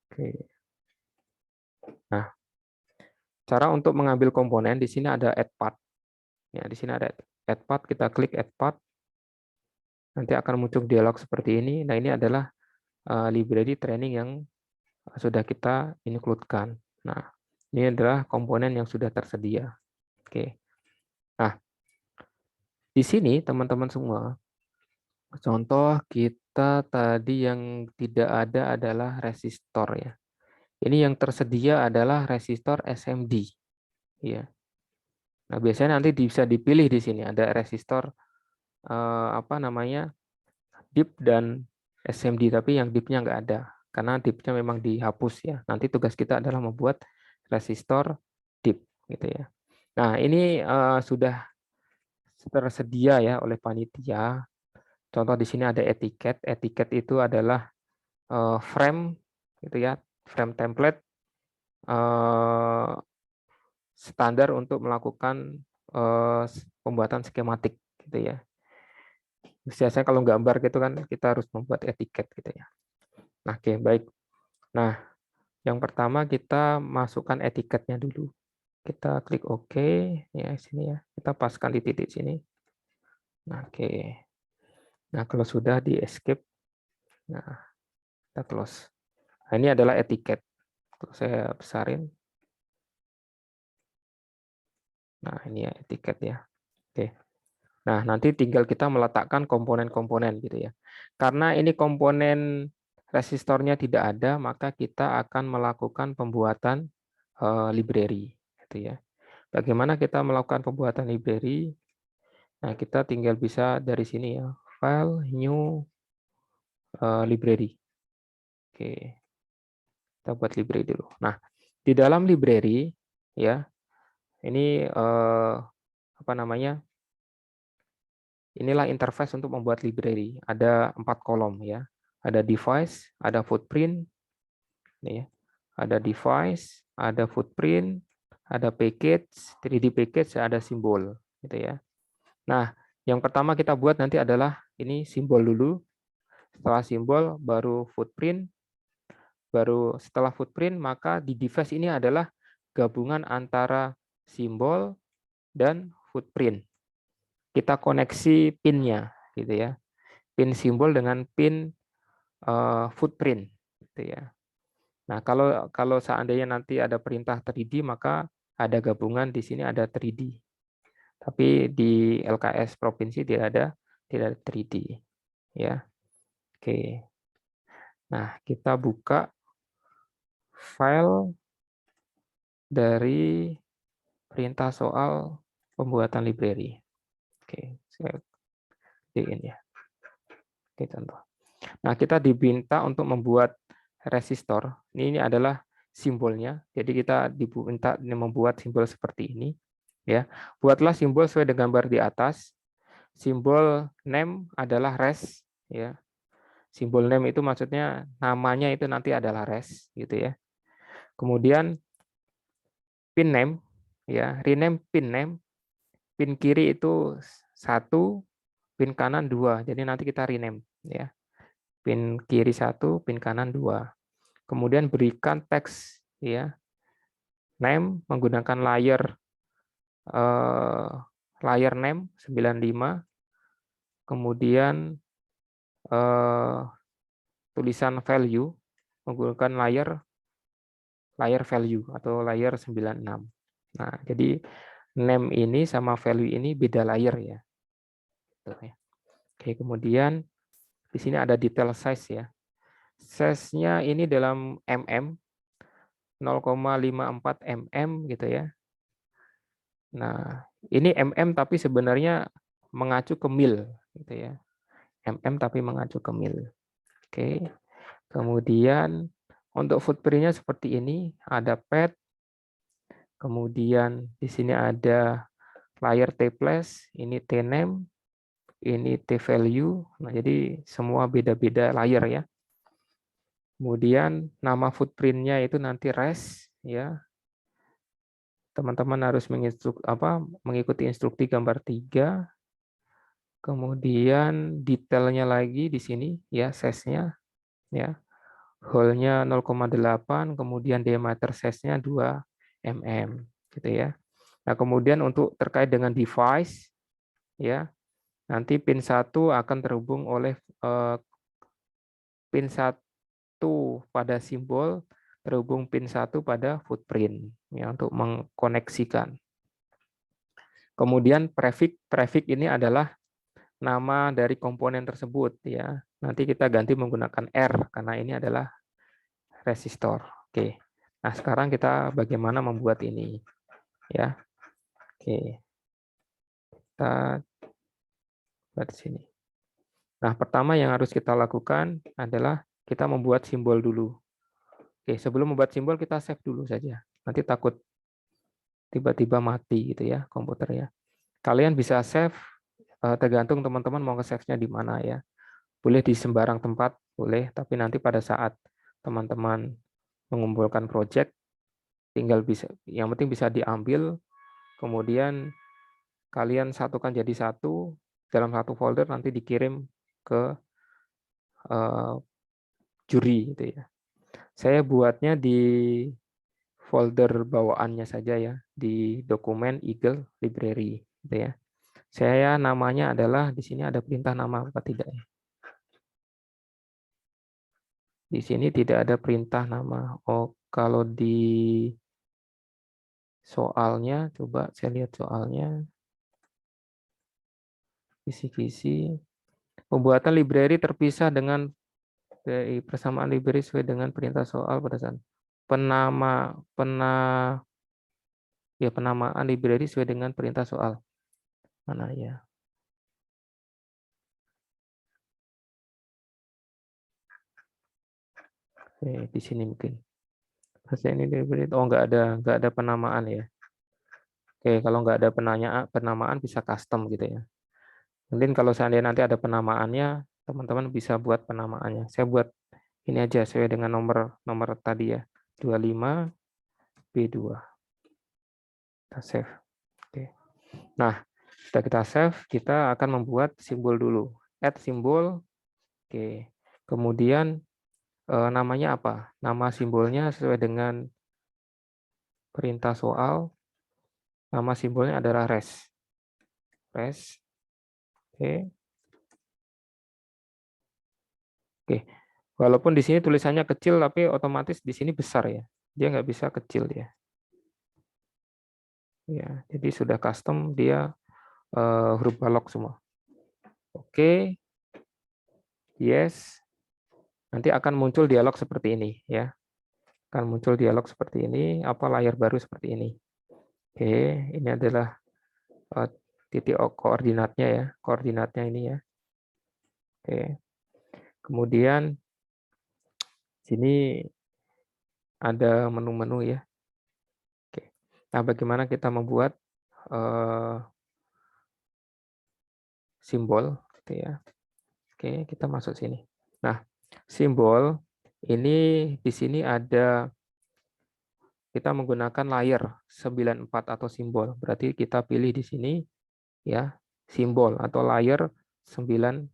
Oke. Nah, cara untuk mengambil komponen di sini ada add path. Ya, di sini ada add path, kita klik add path. Nanti akan muncul dialog seperti ini. Nah, ini adalah library training yang sudah kita include-kan. Nah, ini adalah komponen yang sudah tersedia. Oke. Nah, di sini teman-teman semua, contoh kita tadi yang tidak ada adalah resistor ya. Ini yang tersedia adalah resistor SMD. Ya. Nah, biasanya nanti bisa dipilih di sini ada resistor DIP dan SMD, tapi yang DIP-nya nggak ada karena DIP-nya memang dihapus ya. Nanti tugas kita adalah membuat resistor DIP gitu ya. Nah, ini sudah tersedia ya oleh panitia. Contoh di sini ada etiket. Etiket itu adalah frame gitu ya, frame template standar untuk melakukan pembuatan skematik gitu ya. Biasanya kalau gambar gitu kan kita harus membuat etiket gitu ya. Nah, oke, baik. Nah, yang pertama kita masukkan etiketnya dulu. Kita klik OK ya sini ya. Kita paskan di titik sini. Nah, oke. Nah, kalau sudah di escape, nah kita close. Nah, ini adalah etiket. Kalau saya besarin. Nah, ini ya etiket ya. Oke. Nah, nanti tinggal kita meletakkan komponen-komponen gitu ya. Karena ini komponen resistornya tidak ada, maka kita akan melakukan pembuatan library gitu ya. Bagaimana kita melakukan pembuatan library? Nah, kita tinggal bisa dari sini ya, file new library. Oke. Kita buat library dulu. Nah, di dalam library ya, ini Inilah interface untuk membuat library. Ada 4 kolom ya. Ada device, ada footprint, nih ya. Ada device, ada footprint, ada package, 3D package, ada simbol, gitu ya. Nah, yang pertama kita buat nanti adalah ini simbol dulu. Setelah simbol baru footprint, baru setelah footprint maka di device ini adalah gabungan antara simbol dan footprint. Kita koneksi pin-nya, gitu ya. Pin simbol dengan pin footprint, gitu ya. Nah, kalau seandainya nanti ada perintah 3D, maka ada gabungan di sini ada 3D. Tapi di LKS provinsi tidak ada 3D, ya. Oke. Nah, kita buka file dari perintah soal pembuatan library. Oke, saya ketikkan ya. Oke, contoh. Nah, kita diminta untuk membuat resistor. Ini adalah simbolnya. Jadi kita diminta membuat simbol seperti ini. Ya, buatlah simbol sesuai dengan gambar di atas. Simbol name adalah res. Ya, simbol name itu maksudnya namanya itu nanti adalah res, gitu ya. Kemudian pin name, ya, rename pin name. Pin kiri itu 1, pin kanan 2. Jadi nanti kita rename, ya. Pin kiri 1, pin kanan 2. Kemudian berikan teks, ya, name menggunakan layer name 95, kemudian tulisan value menggunakan layer value atau layer 96. Nah, jadi name ini sama value ini beda layer ya. Oke, kemudian di sini ada detail size ya. Size-nya ini dalam mm, 0,54 mm gitu ya. Nah, ini mm tapi sebenarnya mengacu ke mil gitu ya. Mm tapi mengacu ke mil. Oke. Kemudian untuk footprint-nya seperti ini, ada pad. Kemudian di sini ada layer T+, ini T-name, ini T-value. Nah, jadi semua beda-beda layer ya. Kemudian nama footprint-nya itu nanti res ya. Teman-teman harus mengikuti instruksi gambar 3. Kemudian detailnya lagi di sini ya, size-nya ya. Hole-nya 0,8, kemudian diameter size-nya 2 mm gitu ya. Nah, kemudian untuk terkait dengan device ya, nanti pin 1 akan terhubung oleh pin 1 pada simbol, terhubung pin 1 pada footprint ya untuk mengkoneksikan. Kemudian prefix ini adalah nama dari komponen tersebut ya. Nanti kita ganti menggunakan R karena ini adalah resistor. Oke. Nah, sekarang kita bagaimana membuat ini ya. Oke. Kita buat sini. Nah, pertama yang harus kita lakukan adalah kita membuat simbol dulu. Oke, sebelum membuat simbol kita save dulu saja. Nanti takut tiba-tiba mati gitu ya komputernya. Kalian bisa save tergantung teman-teman mau nge-save-nya di mana ya. Boleh di sembarang tempat, boleh, tapi nanti pada saat teman-teman mengumpulkan project tinggal bisa, yang penting bisa diambil, kemudian kalian satukan jadi satu dalam satu folder, nanti dikirim ke juri gitu ya. Saya buatnya di folder bawaannya saja ya, di dokumen Eagle Library gitu ya. Saya namanya adalah di sini ada perintah nama apa tidak ya? Di sini tidak ada perintah nama. Oh, kalau di soalnya, coba saya lihat soalnya. Kisi-kisi. Pembuatan library terpisah dengan persamaan library sesuai dengan perintah soal pada saat penamaan library sesuai dengan perintah soal. Mana ya? Oke, di sini mungkin. Ini library. Oh, nggak ada penamaan ya. Oke, kalau nggak ada penamaan bisa custom gitu ya. Mungkin kalau seandainya nanti ada penamaannya, teman-teman bisa buat penamaannya. Saya buat ini aja sesuai dengan nomor tadi ya, 25B2. Kita save. Oke. Nah, setelah kita save, kita akan membuat simbol dulu. Add simbol. Oke. Kemudian namanya apa? Nama simbolnya sesuai dengan perintah soal. Nama simbolnya adalah res. Res. Oke. Oke. Walaupun di sini tulisannya kecil, tapi otomatis di sini besar ya. Dia nggak bisa kecil ya. Ya, jadi sudah custom dia huruf balok semua. Oke. Yes. Nanti akan muncul dialog seperti ini ya. Akan muncul dialog seperti ini, apa layar baru seperti ini. Oke, ini adalah titik koordinatnya ya, koordinatnya ini ya. Oke. Kemudian sini ada menu-menu ya. Oke. Nah, bagaimana kita membuat simbol gitu ya. Oke, kita masuk sini. Nah, simbol ini di sini ada kita menggunakan layer 94 atau simbol. Berarti kita pilih di sini ya, simbol atau layer 94.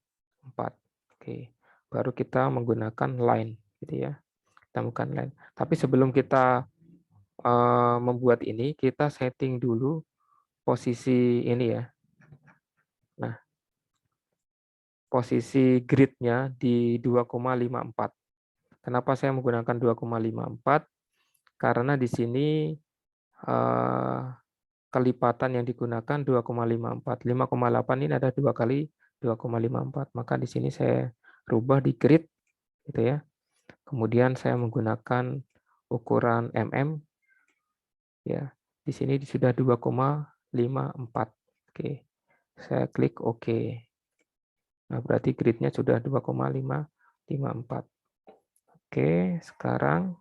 Oke. Baru kita menggunakan line gitu ya. Kita menggunakan line. Tapi sebelum kita membuat ini, kita setting dulu posisi ini ya. Nah, posisi gridnya di 2,54. Kenapa saya menggunakan 2,54? Karena di sini kelipatan yang digunakan 2,54. 5,8 ini ada 2 kali 2,54. Maka di sini saya rubah di grid gitu ya. Kemudian saya menggunakan ukuran mm ya. Di sini sudah 2,54. Oke. Saya klik OK. Nah, berarti gridnya sudah 2,554. Oke, sekarang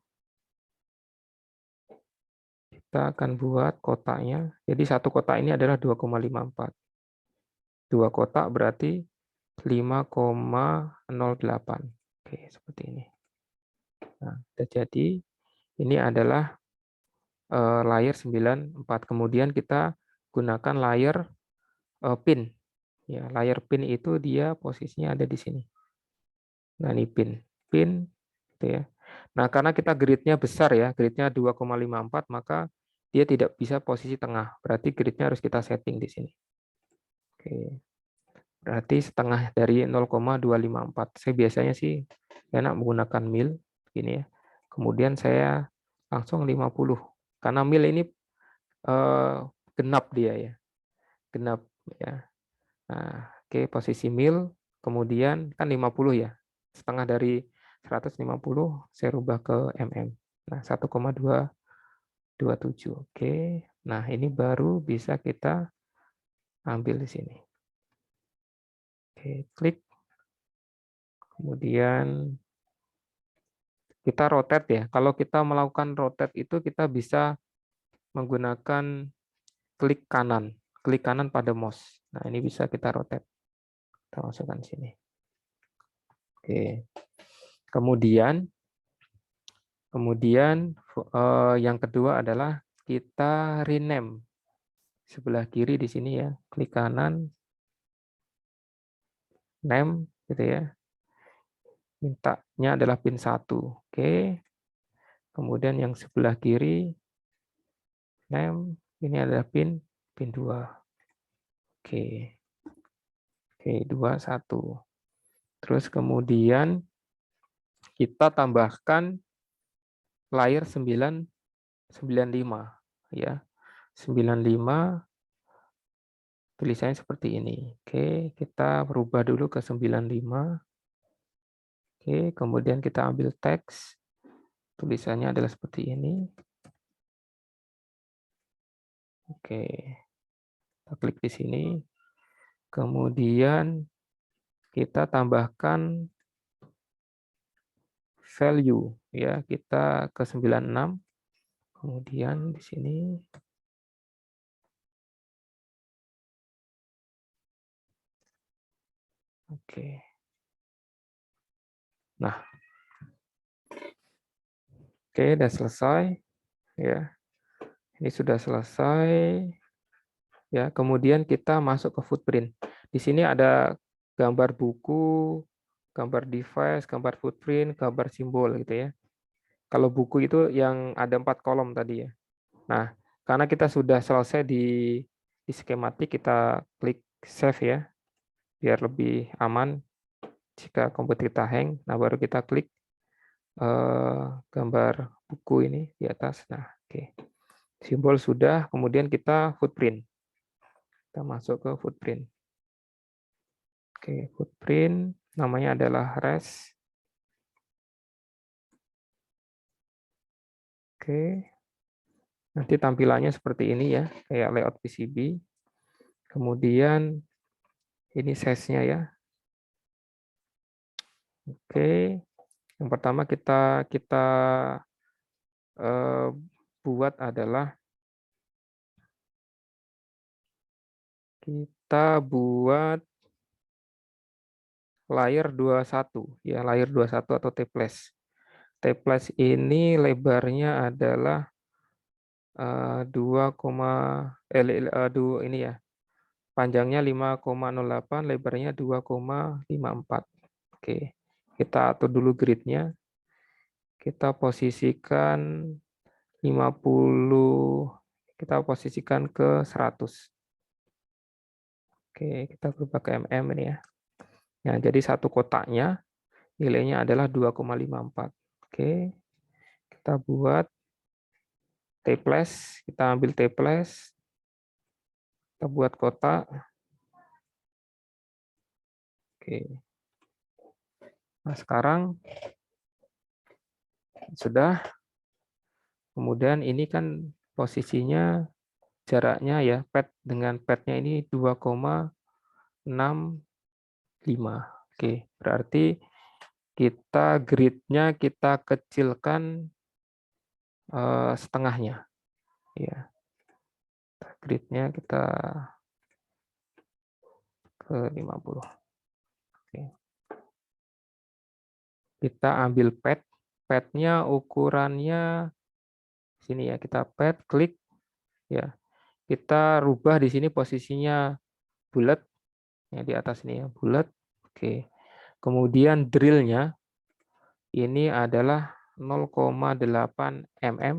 kita akan buat kotaknya. Jadi satu kotak ini adalah 2,54. Dua kotak berarti 5,08. Oke, seperti ini. Nah, sudah jadi. Ini adalah layer 94. Kemudian kita gunakan layer pin. Ya, layer pin itu dia posisinya ada di sini. Nah, ini pin. Pin gitu ya. Nah, karena kita gridnya besar ya, gridnya 2,54, maka dia tidak bisa posisi tengah. Berarti gridnya harus kita setting di sini. Oke. Berarti setengah dari 0,254. Saya biasanya sih enak menggunakan mil gini ya. Kemudian saya langsung 50. Karena mil ini genap dia ya. Genap ya. Nah, oke, posisi mil, kemudian kan 50 ya. Setengah dari 150 saya rubah ke mm. Nah, 1,227. Oke. Nah, ini baru bisa kita ambil di sini. Oke, klik. Kemudian kita rotate ya. Kalau kita melakukan rotate itu kita bisa menggunakan klik kanan. Klik kanan pada mouse. Nah, ini bisa kita rotate. Kita masukkan sini. Oke. Kemudian yang kedua adalah kita rename. Sebelah kiri di sini ya. Klik kanan. Name gitu ya. Mintanya adalah pin 1. Oke. Kemudian yang sebelah kiri name ini adalah pin 2. Oke. Oke, 2 1. Terus kemudian kita tambahkan layer 995 ya. 95 tulisannya seperti ini. Oke, kita berubah dulu ke 95. Oke, kemudian kita ambil teks. Tulisannya adalah seperti ini. Oke. Kita klik di sini. Kemudian kita tambahkan value ya, kita ke 96. Kemudian di sini Oke. Nah, oke, udah selesai ya. Ini sudah selesai ya. Kemudian kita masuk ke footprint. Di sini ada gambar buku, gambar device, gambar footprint, gambar simbol gitu ya. Kalau buku itu yang ada 4 kolom tadi ya. Nah, karena kita sudah selesai di skematik, kita klik save ya, biar lebih aman jika komputer kita hang. Nah, baru kita klik gambar buku ini di atas. Nah, oke. Simbol sudah, kemudian kita footprint. Kita masuk ke footprint. Oke, footprint namanya adalah res. Oke. Nanti tampilannya seperti ini ya, kayak layout PCB. Kemudian ini size-nya ya. Oke. Yang pertama kita buat adalah kita buat layer 21 ya, layer 21 atau T-Flash. T-Flash ini lebarnya adalah 2, ini ya. Panjangnya 5,08, lebarnya 2,54. Oke. Kita atur dulu grid-nya. Kita posisikan 50, kita posisikan ke 100. Oke, kita berubah ke mm ini ya. Nah, jadi satu kotaknya nilainya adalah 2,54. Oke, kita buat T-Flash, kita ambil T-Flash, kita buat kotak. Oke. Nah, sekarang sudah. Kemudian ini kan posisinya jaraknya ya, pad dengan padnya ini 2,65. Oke, berarti kita gridnya kita kecilkan setengahnya. Ya, gridnya kita ke 50. Oke. Kita ambil pad, padnya ukurannya sini ya, kita pad, klik ya. Kita rubah di sini posisinya bulat ya, di atas ini ya, bulat. Oke. Kemudian drillnya ini adalah 0,8 mm.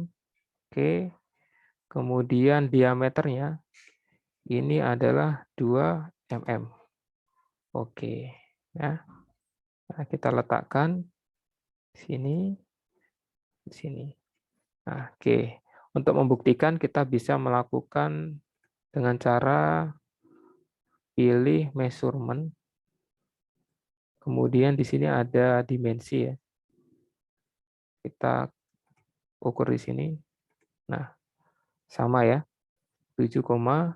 Oke. Kemudian diameternya ini adalah 2 mm. Oke. Ya. Nah, kita letakkan di sini, di sini. Nah, oke. Untuk membuktikan kita bisa melakukan dengan cara pilih measurement. Kemudian di sini ada dimensi ya. Kita ukur di sini. Nah, sama ya. 7,65.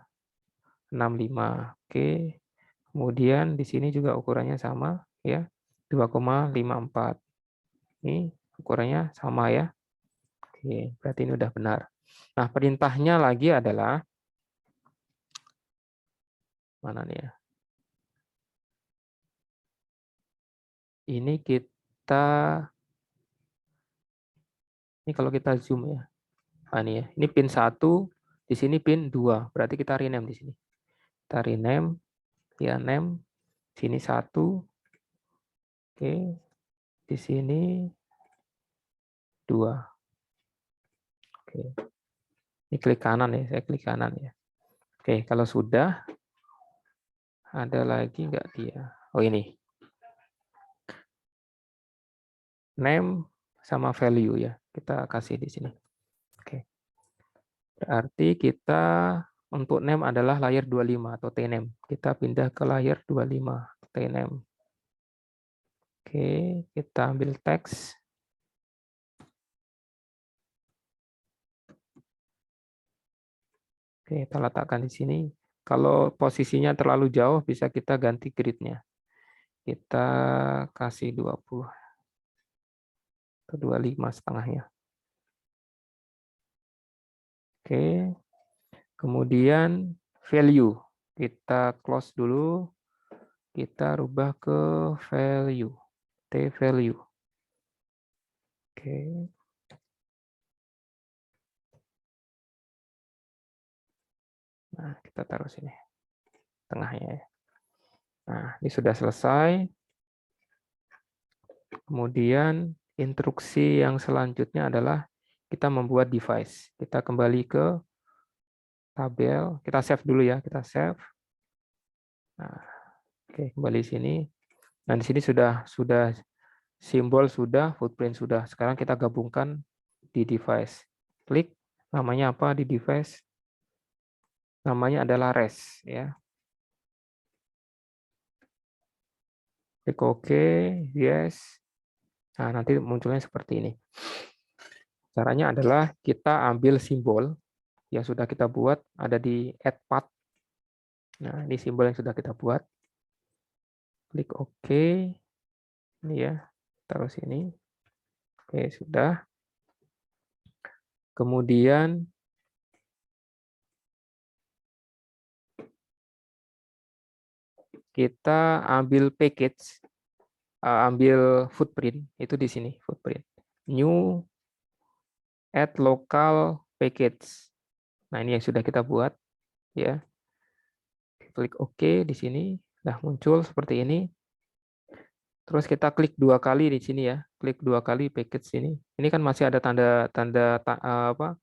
Oke. Kemudian di sini juga ukurannya sama ya. 2,54. Ini ukurannya sama ya. Oke, berarti ini udah benar. Nah, perintahnya lagi adalah mana nih ya? Ini kalau kita zoom ya. Nah, ini ya. Ini pin 1, di sini pin 2. Berarti kita rename di sini. Kita rename, ya name, sini 1. Oke. Di sini 2. Oke. Ini klik kanan ya, saya klik kanan ya. Oke, kalau sudah ada lagi nggak dia? Oh, ini. Name sama value ya. Kita kasih di sini. Oke. Berarti kita untuk name adalah layer 25 atau tname. Kita pindah ke layer 25 tname. Oke, kita ambil teks. Oke, kita letakkan di sini. Kalau posisinya terlalu jauh, bisa kita ganti gridnya. Kita kasih 20 atau 25 setengahnya. Oke, kemudian value. Kita close dulu. kita rubah ke value, T value. Oke. Nah, kita taruh sini, tengahnya ya. Nah, ini sudah selesai. Kemudian instruksi yang selanjutnya adalah kita membuat device. Kita kembali ke tabel, kita save dulu ya, kita save. Nah, oke, kembali sini. Nah, di sini sudah simbol sudah, footprint sudah. Sekarang kita gabungkan di device. Klik, namanya apa di device? Namanya adalah res ya. Klik OK, yes. Nah, nanti munculnya seperti ini. Caranya adalah kita ambil simbol yang sudah kita buat, ada di add path. Nah, ini simbol yang sudah kita buat. Klik OK. Ini ya, taruh sini. Oke, sudah. Kemudian kita ambil package, ambil footprint, itu di sini, footprint. New, add local package. Nah, ini yang sudah kita buat. Ya. Klik OK di sini. Nah, muncul seperti ini. Terus kita klik 2 kali di sini ya. Klik 2 kali package sini. Ini kan masih ada tanda apa?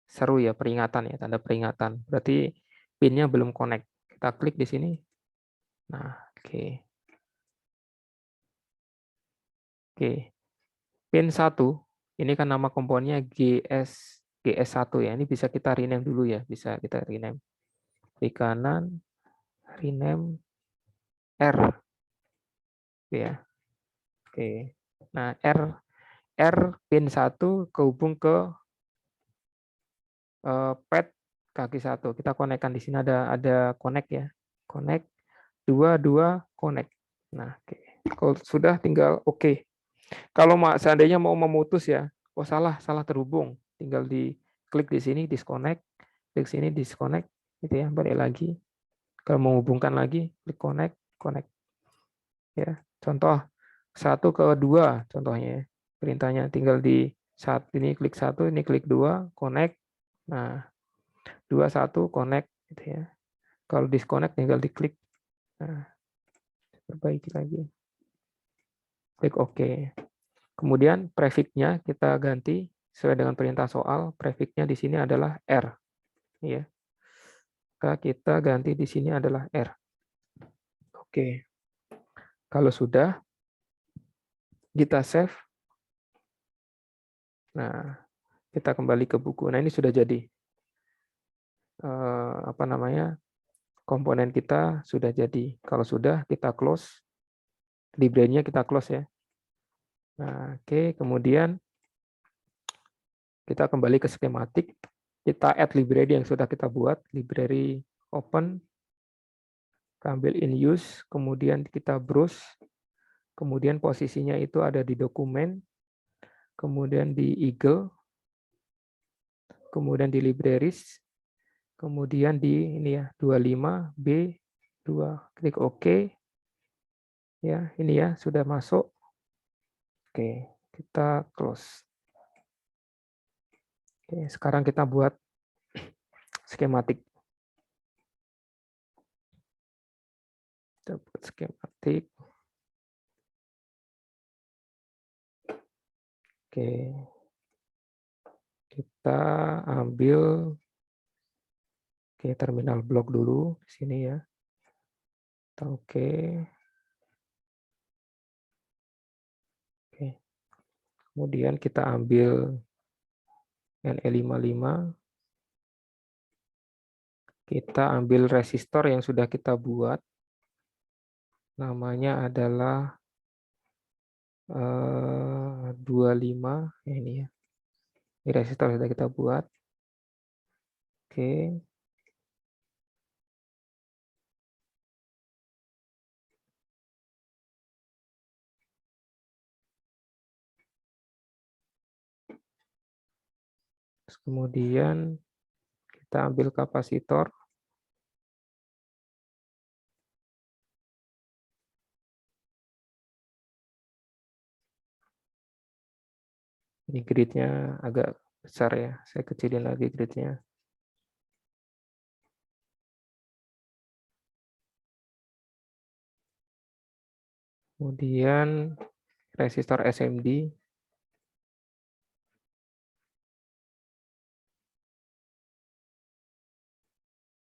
Seru ya, peringatan ya, tanda peringatan. Berarti pin-nya belum connect. Kita klik di sini. Nah, oke. Oke. Pin 1, ini kan nama komponennya GS1 ya. Ini bisa kita rename dulu ya, bisa kita rename. Klik kanan, rename R. Oke ya. Oke. Nah, R pin 1 kehubung ke pad kaki 1. Kita konekkan di sini ada connect ya. Connect 2 connect. Nah, oke. Kalau sudah tinggal oke. Kalau seandainya mau memutus ya, oh salah terhubung. Tinggal klik di sini disconnect, klik sini disconnect gitu ya, balik lagi. Kalau menghubungkan lagi, klik connect. Ya. Contoh 1 ke 2 contohnya ya. Perintahnya tinggal di saat ini klik 1, ini klik 2, connect. Nah, 2 1 connect gitu ya. Kalau disconnect tinggal diklik. Nah, perbaiki lagi. Klik OK. Kemudian prefix-nya kita ganti sesuai dengan perintah soal. Prefix-nya di sini adalah R. Ya. Kita ganti di sini adalah R. Oke. Kalau sudah, kita save. Nah, kita kembali ke buku. Nah, ini sudah jadi. Apa namanya? Komponen kita sudah jadi. Kalau sudah, kita close. Library-nya kita close ya. Nah, oke. Kemudian kita kembali ke skematik. Kita add library yang sudah kita buat. Library open. Kita ambil in use. Kemudian kita browse. Kemudian posisinya itu ada di dokumen. Kemudian di Eagle. Kemudian di libraries. Kemudian di ini ya 25B2. Klik OK. Ya, ini ya sudah masuk. Oke, kita close. Oke, sekarang kita buat skematik. Kita buat skematik. Oke. Kita ambil terminal blok dulu di sini ya. Oke. Oke. Kemudian kita ambil NE55. Kita ambil resistor yang sudah kita buat. Namanya adalah 25 ya ini ya. Ini resistor sudah kita buat. Oke. Terus kemudian kita ambil kapasitor. Ini gridnya agak besar ya, saya kecilin lagi gridnya. Kemudian resistor SMD.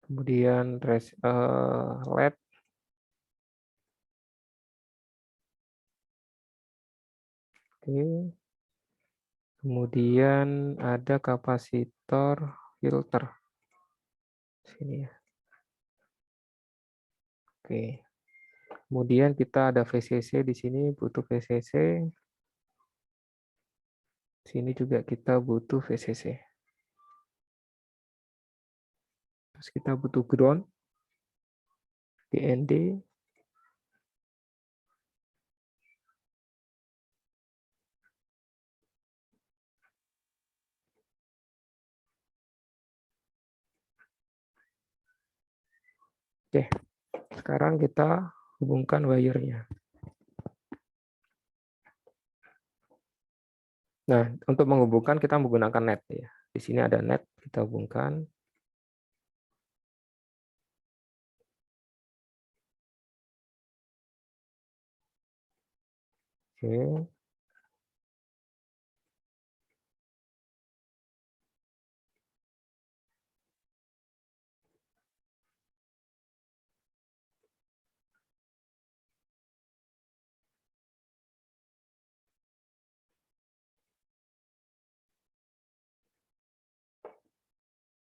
Kemudian LED. Oke. Kemudian ada kapasitor filter. Sini ya. Oke. Kemudian kita ada VCC di sini, butuh VCC. Sini juga kita butuh VCC. Terus kita butuh ground, DND. Oke, sekarang kita hubungkan wire-nya. Nah, untuk menghubungkan kita menggunakan net ya. Di sini ada net, kita hubungkan. Oke.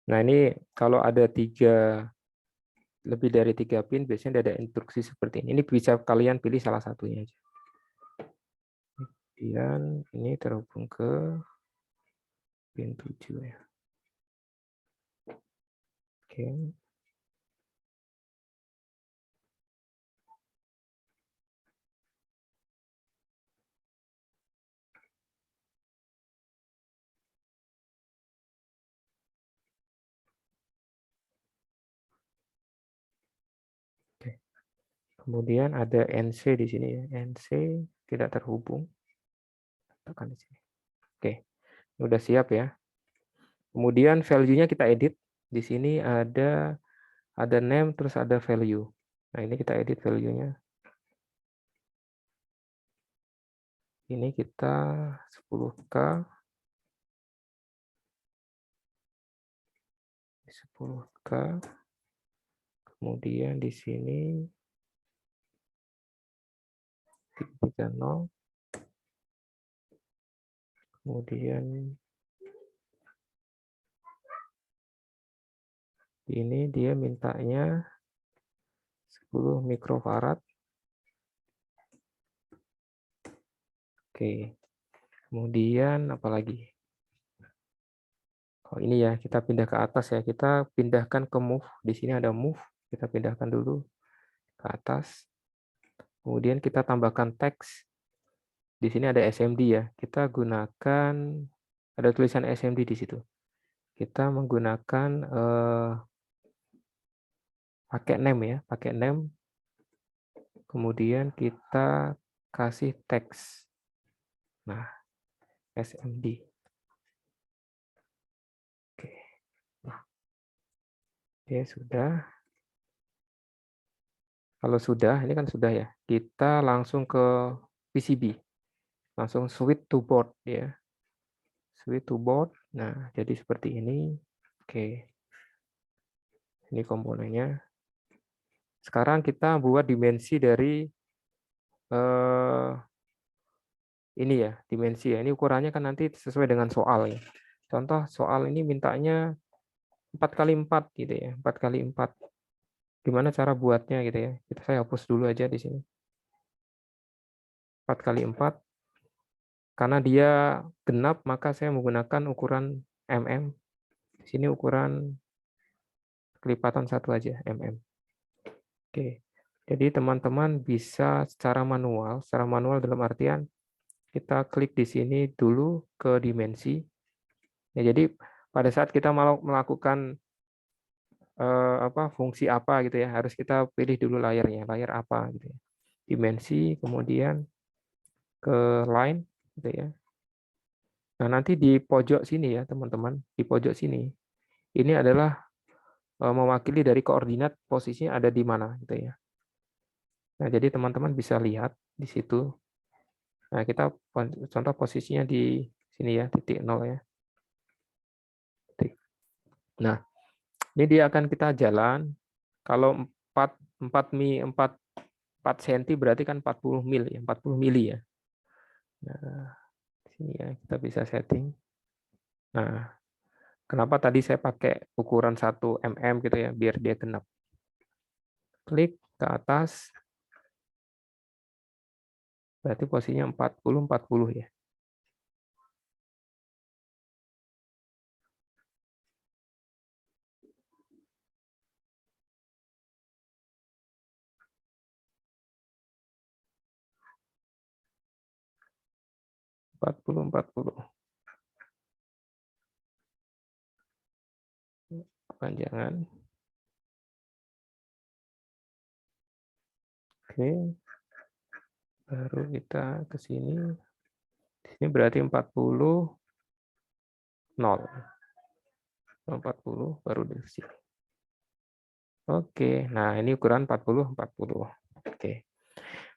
Nah, ini kalau ada lebih dari 3 pin, biasanya ada instruksi seperti ini. Ini bisa kalian pilih salah satunya aja. Kemudian ini terhubung ke pin 7 ya. Oke. Oke. Kemudian ada NC di sini ya. NC tidak terhubung. Tekan di sini. Oke. Udah siap ya. Kemudian value-nya kita edit. Di sini ada name terus ada value. Nah, ini kita edit value-nya. Ini kita 10K. 10K. Kemudian di sini 330. Kemudian ini dia mintanya 10 mikrofarad. Oke. Kemudian apa lagi? Oh, ini ya, kita pindah ke atas ya. Kita pindahkan ke move. Di sini ada move. Kita pindahkan dulu ke atas. Kemudian kita tambahkan teks. Di sini ada SMD ya. Kita gunakan ada tulisan SMD di situ. Kita menggunakan pakai name ya, pakai name. Kemudian kita kasih teks. Nah, SMD. Oke. Nah, oke, sudah. Kalau sudah, ini kan sudah ya. Kita langsung ke PCB. Langsung switch to board ya. Switch to board. Nah, jadi seperti ini. Oke. Ini komponennya. Sekarang kita buat dimensi dari ini ya, dimensi ya. Ini ukurannya kan nanti sesuai dengan soal ya. Contoh soal ini mintanya 4x4 gitu ya, 4x4. Gimana cara buatnya gitu ya. Saya hapus dulu aja di sini. 4x4. Karena dia genap, maka saya menggunakan ukuran mm. Di sini ukuran kelipatan 1 aja, mm. Oke. Jadi teman-teman bisa secara manual dalam artian kita klik di sini dulu ke dimensi. Ya, jadi pada saat kita mau melakukan fungsi apa gitu ya, harus kita pilih dulu layarnya, layar apa gitu ya. Dimensi, kemudian ke line gitu ya. Nah, nanti di pojok sini ya, teman-teman, di pojok sini, ini adalah mewakili dari koordinat posisinya ada di mana, gitu ya. Nah, jadi teman-teman bisa lihat di situ. Nah, kita contoh posisinya di sini ya, titik 0 ya. Nah, ini dia akan kita jalan. Kalau 4 cm berarti kan 40 mil ya, 40 mili ya. Nah, sini ya kita bisa setting. Nah, kenapa tadi saya pakai ukuran 1 mm gitu ya, biar dia genap. Klik ke atas, berarti posisinya 40 ya. Empat puluh kepanjangan. Oke, baru kita ke sini. Di sini berarti 40 0. 40 baru di sini. Oke, nah ini ukuran 40 40. Oke.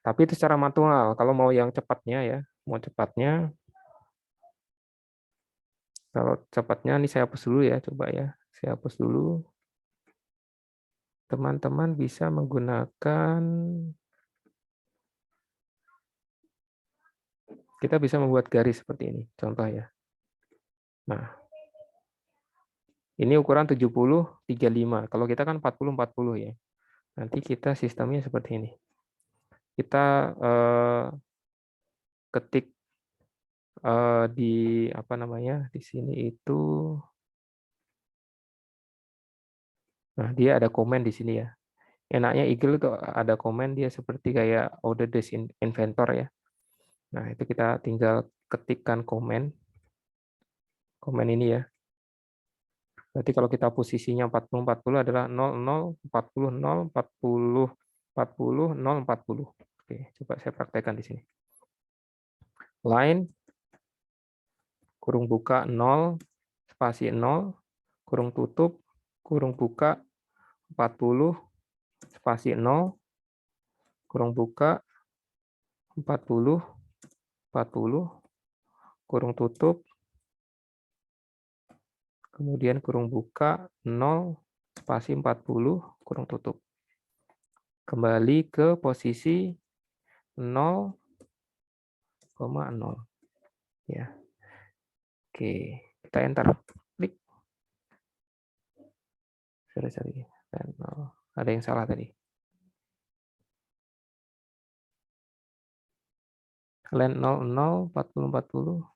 Tapi itu secara manual. Kalau mau yang cepatnya ya, mau cepatnya, kalau cepatnya ini saya hapus dulu ya, coba ya. Saya hapus dulu. Teman-teman bisa menggunakan, kita bisa membuat garis seperti ini, contoh ya. Nah, ini ukuran 70 35. Kalau kita kan 40 40 ya. Nanti kita sistemnya seperti ini. Kita ketik di apa namanya? Di sini itu, nah dia ada komen di sini ya. Enaknya Eagle itu ada komen, dia seperti kayak Autodesk Inventor ya. Nah, itu kita tinggal ketikkan komen ini ya. Berarti kalau kita posisinya 40 40 adalah 00 40 0 40 40 0 40. Oke, coba saya praktekkan di sini. Line kurung buka 0 spasi 0 kurung tutup kurung buka 40 spasi 0 kurung buka 40 40 kurung tutup, kemudian kurung buka 0 spasi 40 kurung tutup. Kembali ke posisi 0,0 ya. Oke, kita enter. Klik. Sorry. Ada yang salah tadi. Len 00 40 40.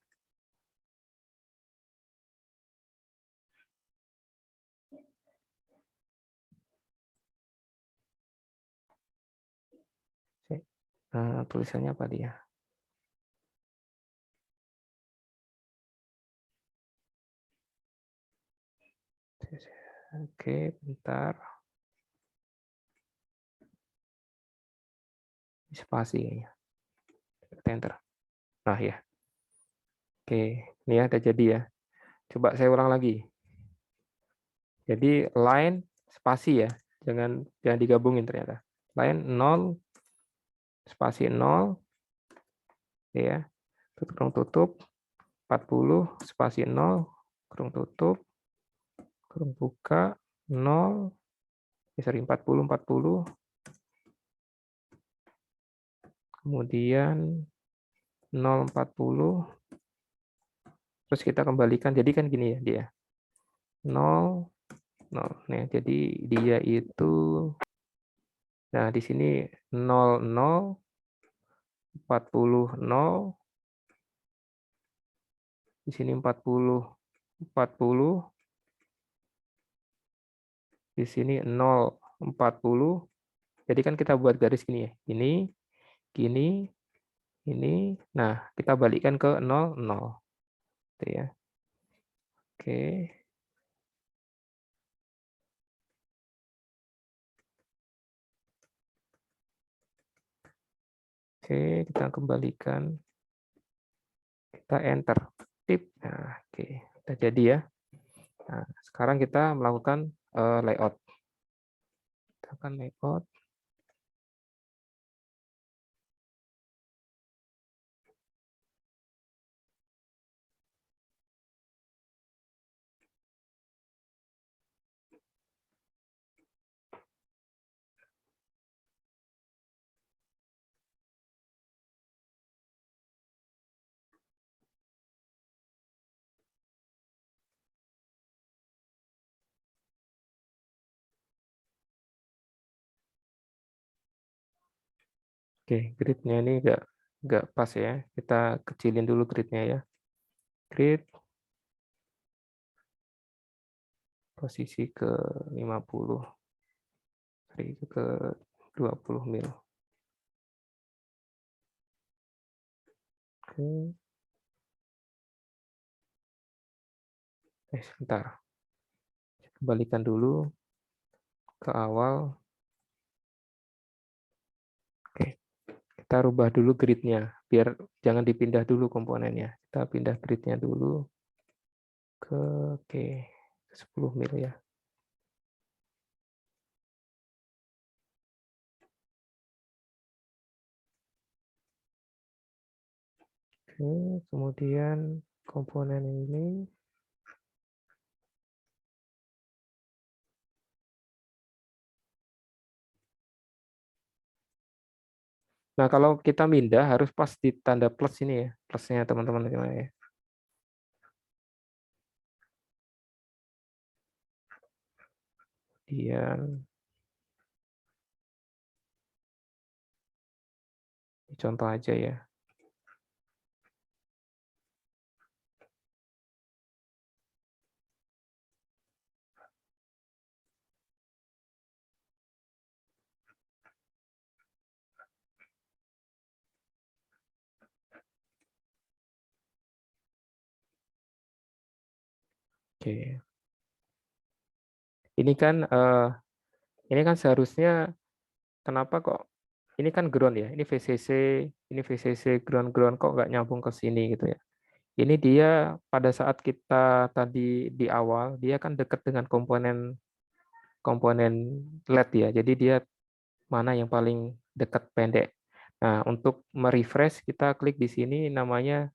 Tulisannya apa dia? Oke, bentar. Spasi kayaknya. Enter. Nah ya. Oke, ini ada jadi ya. Coba saya ulang lagi. Jadi line spasi ya. Jangan digabungin ternyata. Line 0 spasi 0 ya. Tutup 40 spasi 0 kurung tutup kurung buka 0 40 40 kemudian 0 40 terus kita kembalikan, jadi kan gini ya dia 0 0. Nah, jadi dia itu, nah di sini 0 0 40 0, di sini 40 40, di sini 0 40. Jadi kan kita buat garis gini ya, gini ini. Nah, kita balikkan ke 0 0 gitu ya. Oke. Oke, kita kembalikan. Kita enter. tip. Nah, oke, udah jadi ya. Nah, sekarang kita melakukan layout. Kita akan layout. Oke, gridnya ini nggak pas ya. Kita kecilin dulu gridnya ya. Grid posisi ke 50, itu ke 20 mil. Oke. Sebentar. Kembalikan dulu ke awal. Oke. Kita rubah dulu gridnya, biar jangan dipindah dulu komponennya. Kita pindah gridnya dulu ke oke, 10 mil ya. Oke, kemudian komponen ini. Nah, kalau kita pindah harus pas di tanda plus ini ya, plusnya teman-teman ya. Kemudian contoh aja ya. Oke. Ini kan seharusnya kenapa kok ini kan ground ya, ini VCC ground kok nggak nyambung ke sini gitu ya. Ini dia pada saat kita tadi di awal dia kan dekat dengan komponen komponen LED ya. Jadi dia mana yang paling dekat pendek. Nah, untuk merefresh kita klik di sini namanya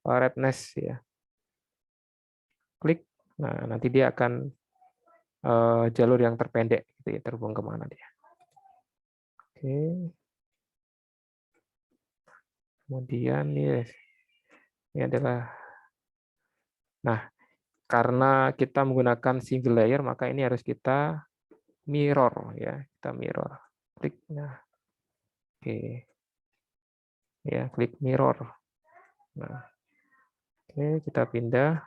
redness ya. Klik. Nah, nanti dia akan jalur yang terpendek gitu ya, terhubung kemana dia. Oke. Kemudian ini adalah, nah karena kita menggunakan single layer maka ini harus kita mirror ya, kita mirror. Klik, nah, oke, ya klik mirror. Nah, oke kita pindah.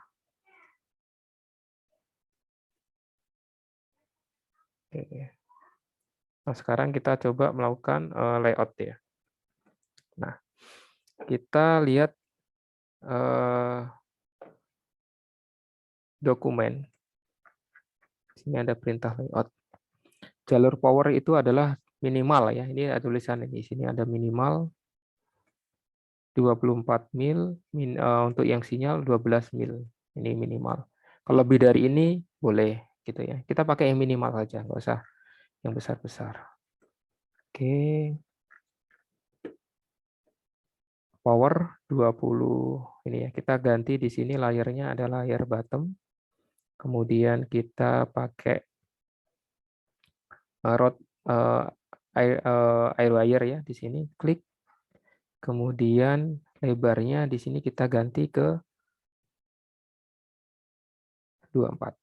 Oke. Nah sekarang kita coba melakukan layout ya. Nah kita lihat dokumen. Sini ada perintah layout. Jalur power itu adalah minimal ya. Ini ada tulisan di sini ada minimal 24 mil, untuk yang sinyal 12 mil. Ini minimal. Kalau lebih dari ini boleh gitu ya. Kita pakai yang minimal saja, nggak usah yang besar-besar. Oke. Power 20 ini ya. Kita ganti di sini layarnya ada layar bottom. Kemudian kita pakai rod air wire ya di sini, klik. Kemudian lebarnya di sini kita ganti ke 24.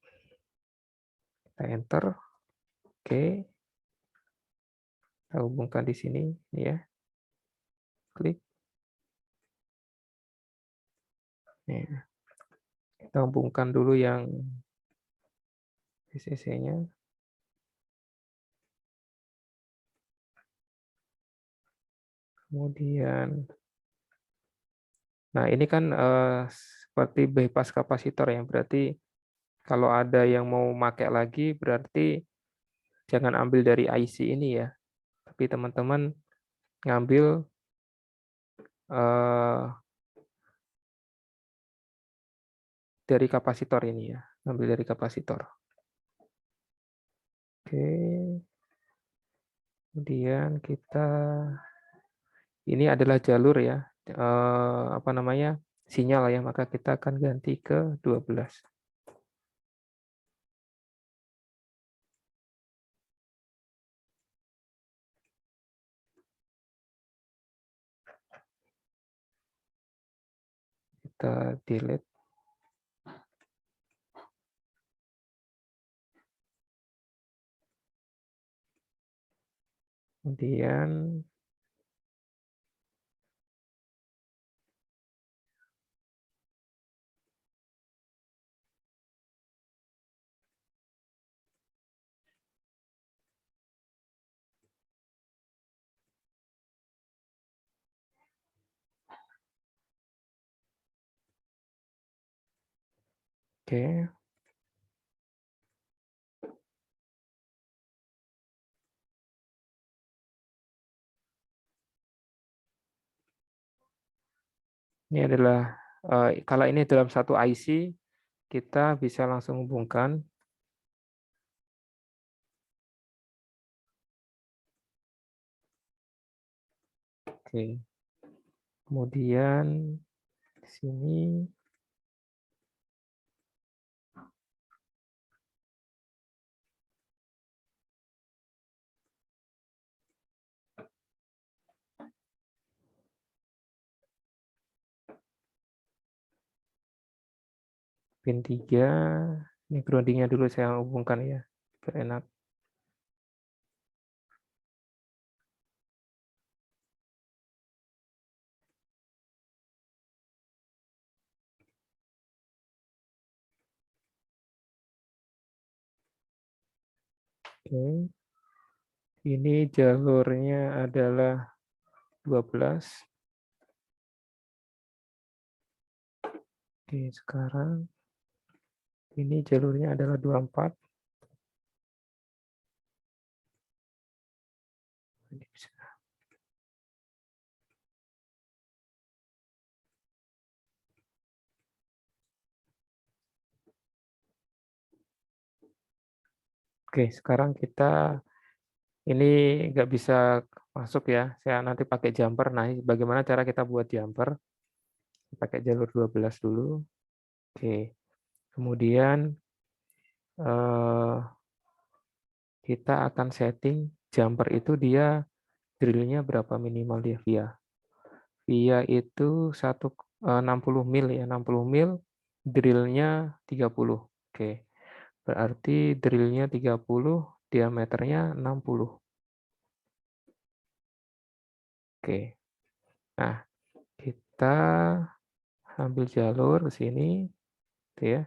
Kita enter. Oke. Kita hubungkan di sini ya. Klik. Nih. Kita hubungkan dulu yang VCC-nya. Kemudian, nah ini kan seperti bypass kapasitor ya, berarti kalau ada yang mau pakai lagi berarti jangan ambil dari IC ini ya, tapi teman-teman ngambil dari kapasitor ini ya, ambil dari kapasitor. Oke, kemudian kita, ini adalah jalur ya, apa namanya, sinyal ya, maka kita akan ganti ke 12. Kita delete. Kemudian oke. Ini adalah kalau ini dalam satu IC kita bisa langsung hubungkan. Oke. Kemudian di sini pin 3, ini groundingnya dulu saya hubungkan ya, biar enak. Oke. Ini jalurnya adalah 12. Oke, sekarang ini jalurnya adalah 24. Ini bisa. Oke, sekarang kita ini nggak bisa masuk ya. Saya nanti pakai jumper. Nah, bagaimana cara kita buat jumper? Pakai jalur 12 dulu. Oke. Kemudian kita akan setting jumper itu dia drillnya berapa minimal dia via. Via itu 60 mil ya, 60 mil, drillnya 30. Oke. Berarti drillnya 30, diameternya 60. Oke. Nah, kita ambil jalur ke sini, gitu ya.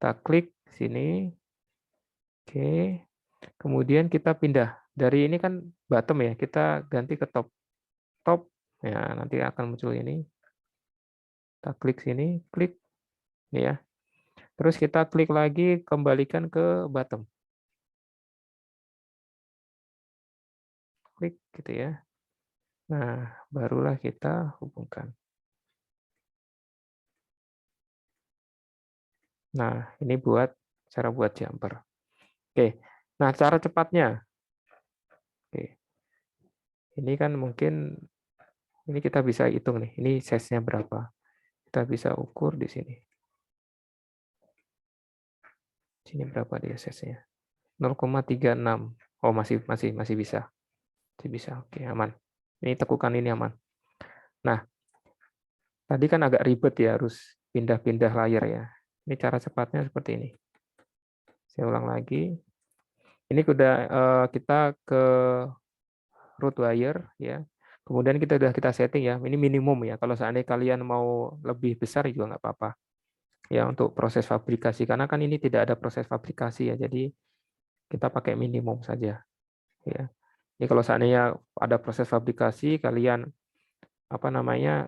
Kita klik sini. Oke. Kemudian kita pindah. Dari ini kan bottom ya, kita ganti ke top. Top. Ya, nanti akan muncul ini. Kita klik sini, klik. Ini ya. Terus kita klik lagi, kembalikan ke bottom. Klik gitu ya. Nah, barulah kita hubungkan. Nah, ini cara buat jumper. Oke. Nah, cara cepatnya. Oke. Ini kan mungkin ini kita bisa hitung nih. Ini size-nya berapa. Kita bisa ukur di sini. Sini berapa dia size-nya? 0,36. Oh, masih bisa. Masih bisa. Oke, aman. Ini tekukan ini aman. Nah, tadi kan agak ribet ya, harus pindah-pindah layar ya. Ini cara cepatnya seperti ini. Saya ulang lagi. Ini udah kita ke root wire ya. Kemudian kita setting ya. Ini minimum ya. Kalau seandainya kalian mau lebih besar juga nggak apa-apa. Ya untuk proses fabrikasi karena kan ini tidak ada proses fabrikasi ya. Jadi kita pakai minimum saja ya. Ini kalau seandainya ada proses fabrikasi kalian apa namanya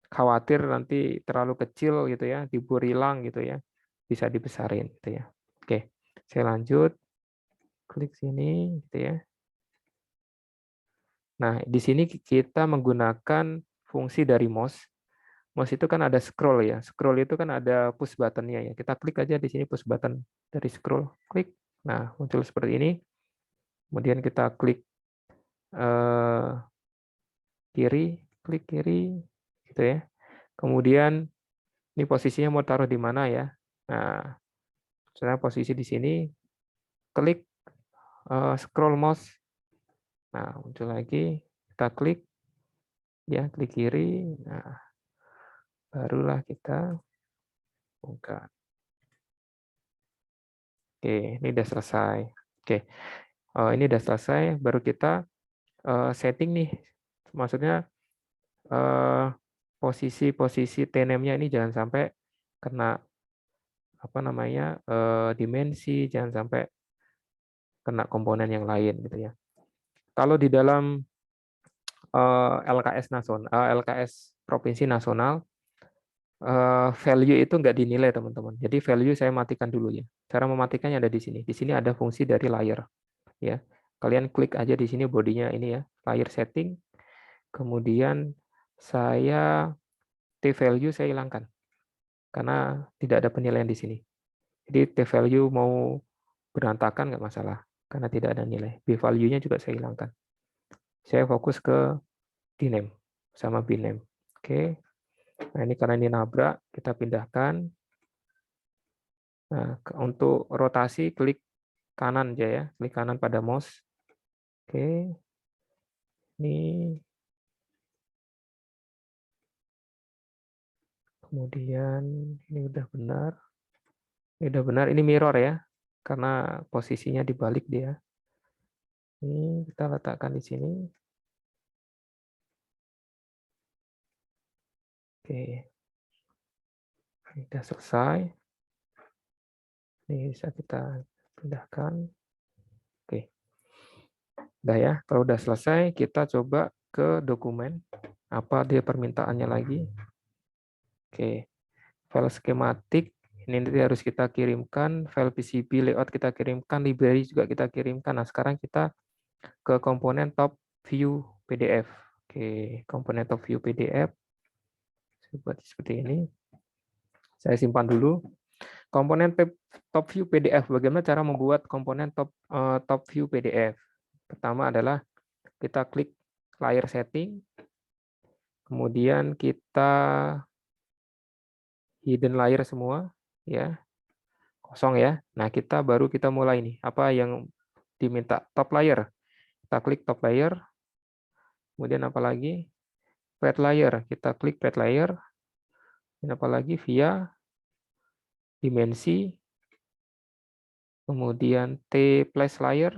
khawatir nanti terlalu kecil gitu ya, dibur hilang gitu ya. Bisa dibesarin gitu ya. Oke. Saya lanjut klik sini gitu ya. Nah, di sini kita menggunakan fungsi dari mouse. mouse itu kan ada scroll ya. Scroll itu kan ada push button-nya ya. Kita klik aja di sini push button dari scroll, klik. Nah, muncul seperti ini. Kemudian kita klik kiri, klik kiri, gitu ya. Kemudian ini posisinya mau taruh di mana ya? Nah, saya posisi di sini, klik scroll mouse. Nah, muncul lagi, kita klik, ya klik kiri. Nah, barulah kita buka. Oke, ini udah selesai. Oke, ini udah selesai. Baru kita setting nih. Maksudnya posisi-posisi TNM-nya ini jangan sampai kena apa namanya dimensi, jangan sampai kena komponen yang lain gitu ya. Kalau di dalam LKS provinsi nasional, value itu nggak dinilai teman-teman. Jadi value saya matikan dulu ya. Cara mematikannya ada di sini. Di sini ada fungsi dari layer ya. Kalian klik aja di sini bodinya ini ya, layer setting. Kemudian saya T-value saya hilangkan karena tidak ada penilaian di sini. Jadi T-value mau berantakan nggak masalah karena tidak ada nilai. B-value-nya juga saya hilangkan. Saya fokus ke dname sama bname. Oke. Nah, ini karena ini nabrak, kita pindahkan. Nah, untuk rotasi klik kanan aja ya, klik kanan pada mouse. Oke. Ini kemudian ini udah benar. Ini udah benar, ini mirror ya. Karena posisinya dibalik dia. Ini kita letakkan di sini. Oke. Ini sudah selesai. Ini bisa kita pindahkan. Oke. Udah ya. Kalau udah selesai, kita coba ke dokumen. Apa dia permintaannya lagi? Oke. File skematik ini nanti harus kita kirimkan, file PCB layout kita kirimkan, library juga kita kirimkan. Nah, sekarang kita ke komponen top view PDF. Oke, komponen top view PDF. Buat seperti ini. Saya simpan dulu. Komponen top view PDF. Bagaimana cara membuat komponen top view PDF? Pertama adalah kita klik layer setting. Kemudian kita hidden layer semua ya. Kosong ya. Nah, kita mulai nih. Apa yang diminta? Top layer. Kita klik top layer. Kemudian apa lagi? Pad layer. Kita klik pad layer. Dan apa lagi? Via dimensi. Kemudian T place layer.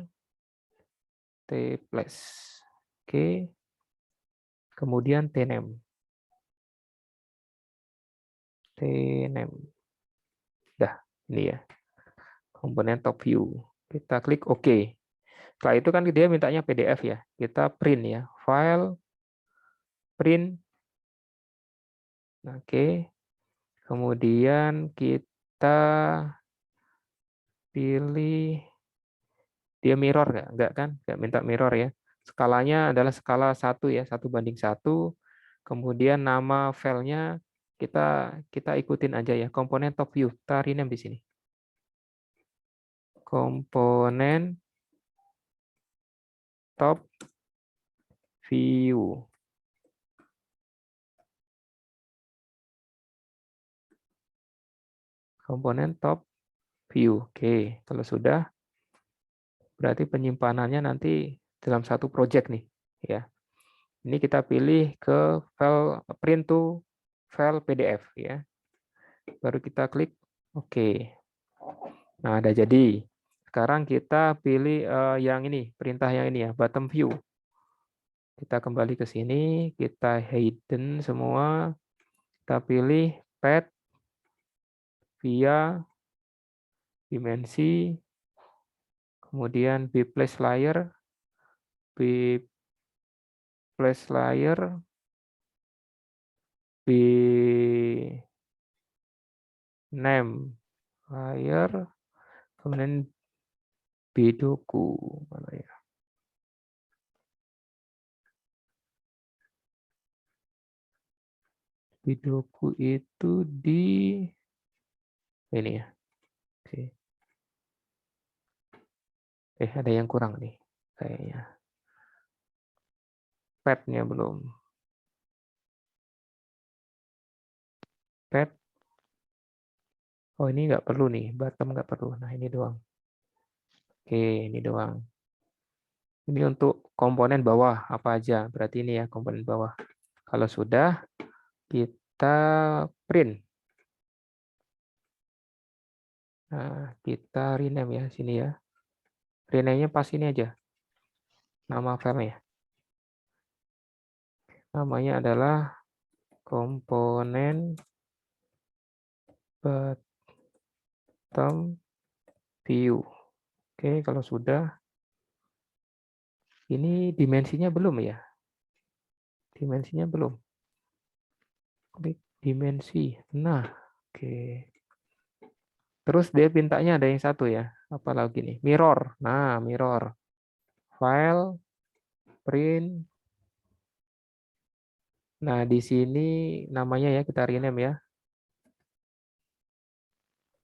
T place. Oke. Kemudian T-name. T-name. Dah, ini ya. Komponen top view. Kita klik OK. Setelah itu kan dia mintanya PDF ya. Kita print ya. File, print. Oke. Kemudian kita pilih dia mirror nggak? Nggak kan? Nggak minta mirror ya. Skalanya adalah skala 1 ya, 1:1. Kemudian nama filenya kita ikutin aja ya. Komponen top view. Kita rename di sini. Komponen top view. Komponen top view. Oke, kalau sudah berarti penyimpanannya nanti dalam satu project nih, ya. Ini kita pilih ke file print to file PDF ya. Baru kita klik OK. Nah, ada jadi. Sekarang kita pilih yang ini, perintah yang ini ya, bottom view. Kita kembali ke sini, kita hidden semua. Kita pilih pad via dimensi, kemudian B place layer, B place layer, B name layer, kemudian B doku mana ya? videoku itu di ini ya. Oke. Ada yang kurang nih kayaknya. Pad-nya belum. Pad. Oh, ini nggak perlu nih, bottom nggak perlu. Nah, ini doang. Oke, ini doang. Ini untuk komponen bawah apa aja? Berarti ini ya komponen bawah. Kalau sudah, kita print. Nah, kita rename ya sini ya. Rename-nya pas ini aja. Nama filenya. Namanya adalah komponen bottom view. Oke, kalau sudah, ini dimensinya belum ya? Dimensinya belum. Klik dimensi. Nah, oke. Terus dia mintanya ada yang satu ya. Apalagi nih? Mirror. Nah, mirror. File, print. Nah, di sini namanya ya kita rename ya.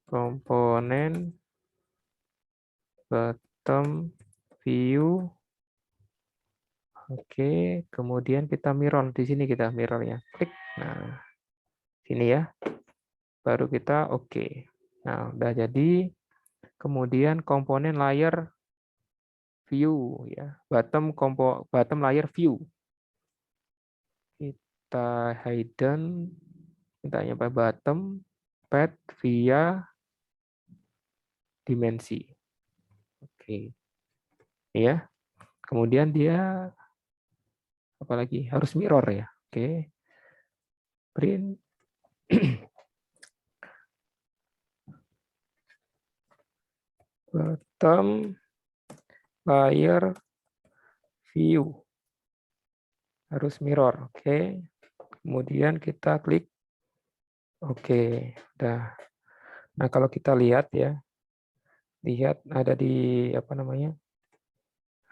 Komponen bottom view. Oke, kemudian kita mirror di sini kita mirrornya. Klik. Nah, sini ya. Baru kita oke. Nah, udah jadi. Kemudian komponen layer view ya. Bottom layer view. Kita hidden mintanya by bottom pad via dimensi. Oke. Ya. Kemudian dia apalagi harus mirror ya. Oke. Print bottom layer view harus mirror. Oke. Kemudian kita klik oke. Udah. Nah, kalau kita lihat ya, lihat ada di apa namanya?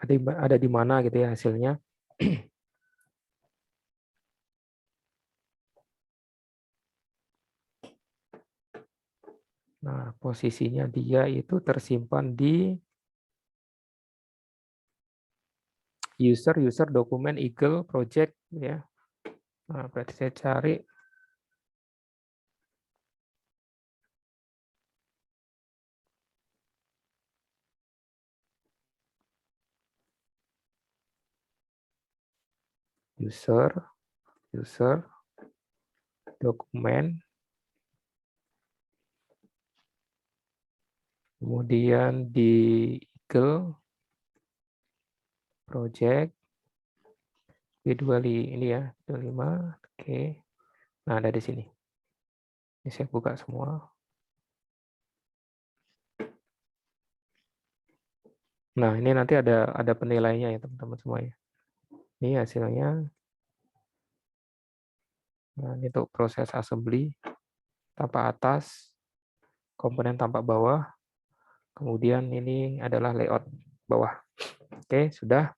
Ada di mana gitu ya hasilnya. Nah, posisinya dia itu tersimpan di user dokumen Eagle project ya. Nah, berarti saya cari user dokumen, kemudian di Eagle project B25 ini ya, 25. Oke. Nah, ada di sini. Ini saya buka semua. Nah, ini nanti ada penilaiannya ya, teman-teman semua ya. Ini hasilnya. Nah, ini untuk proses assembly tampak atas, komponen tampak bawah, kemudian ini adalah layout bawah. Oke, sudah.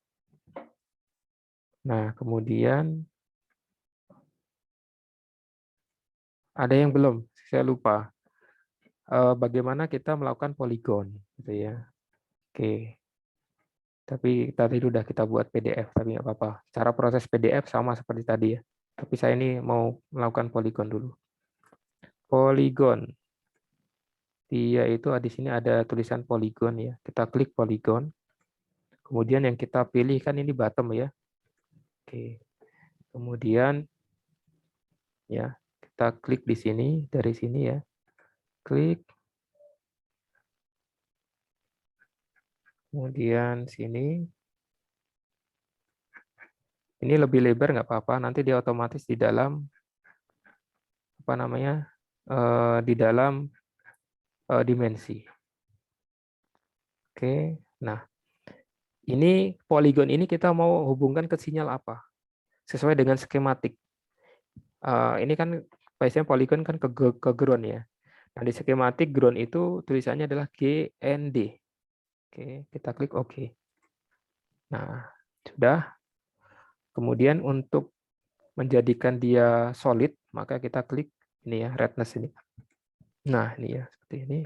Nah, kemudian ada yang belum, saya lupa. Bagaimana kita melakukan poligon, gitu ya. Oke, tapi tadi udah kita buat PDF, tapi nggak apa-apa. Cara proses PDF sama seperti tadi ya. Tapi saya ini mau melakukan poligon dulu. Poligon. Dia itu di sini ada tulisan poligon ya. Kita klik poligon. Kemudian yang kita pilih kan ini bottom ya. Oke. Kemudian ya, kita klik di sini dari sini ya. Klik. Kemudian sini. Ini lebih lebar nggak apa-apa. Nanti dia otomatis di dalam apa namanya? Di dalam dimensi. Oke. Nah, ini poligon ini kita mau hubungkan ke sinyal apa? Sesuai dengan skematik. Ini kan biasanya poligon kan ke ground ya. Nah, di skematik ground itu tulisannya adalah GND. Oke, kita klik OK. Nah, sudah. Kemudian untuk menjadikan dia solid, maka kita klik ini ya, redness ini. Nah, ini ya, seperti ini.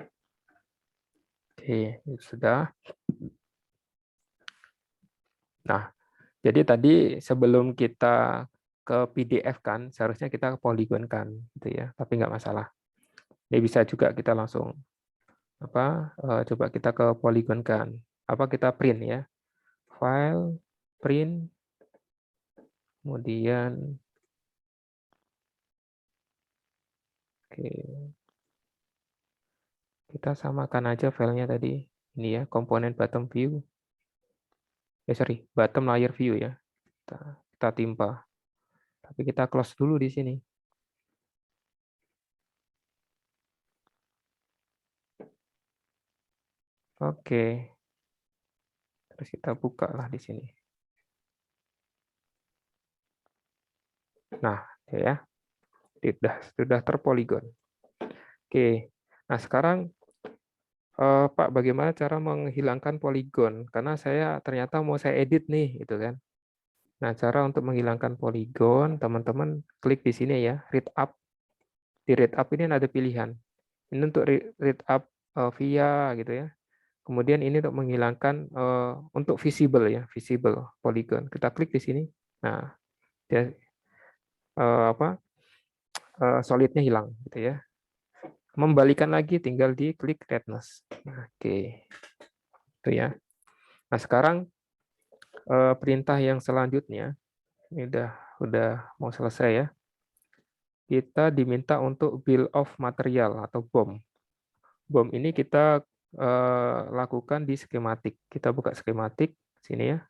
Oke, ini sudah. Nah, jadi tadi sebelum kita ke PDF kan, seharusnya kita ke Polygon kan, gitu ya. Tapi nggak masalah. Ini bisa juga kita langsung coba kita ke Polygon kan. Kita print ya. File, print, kemudian oke, kita samakan aja filenya tadi. Ini ya, komponen bottom view. Bottom layer view ya. Kita timpa. Tapi kita close dulu di sini. Oke. Terus kita buka lah di sini. Nah, ya. Sudah terpoligon. Oke. Nah, sekarang Pak, bagaimana cara menghilangkan poligon? Karena ternyata mau saya edit nih, gitu kan. Nah, cara untuk menghilangkan poligon, teman-teman klik di sini ya, read up. Di read up ini ada pilihan. Ini untuk read up via gitu ya. Kemudian ini untuk menghilangkan untuk visible ya, visible polygon. Kita klik di sini. Nah, dia solidnya hilang gitu ya. Membalikan lagi tinggal di klik redness. Oke. Itu ya. Nah, sekarang perintah yang selanjutnya ini udah mau selesai ya. Kita diminta untuk bill of material atau BOM. BOM ini kita lakukan di skematik. Kita buka skematik sini ya.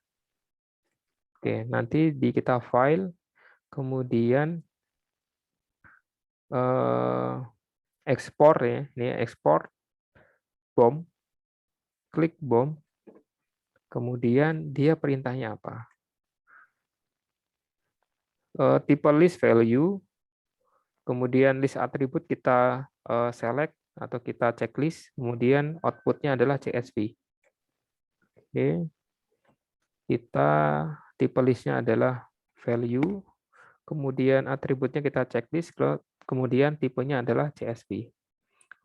Oke, nanti di kita file, kemudian ekspor ya. Ini ekspor BOM, klik BOM, kemudian dia perintahnya apa? Tipe list value, kemudian list atribut kita select atau kita checklist, kemudian outputnya adalah CSV. Oke, kita tipe listnya adalah value, kemudian atributnya kita checklist, kemudian tipenya adalah CSV.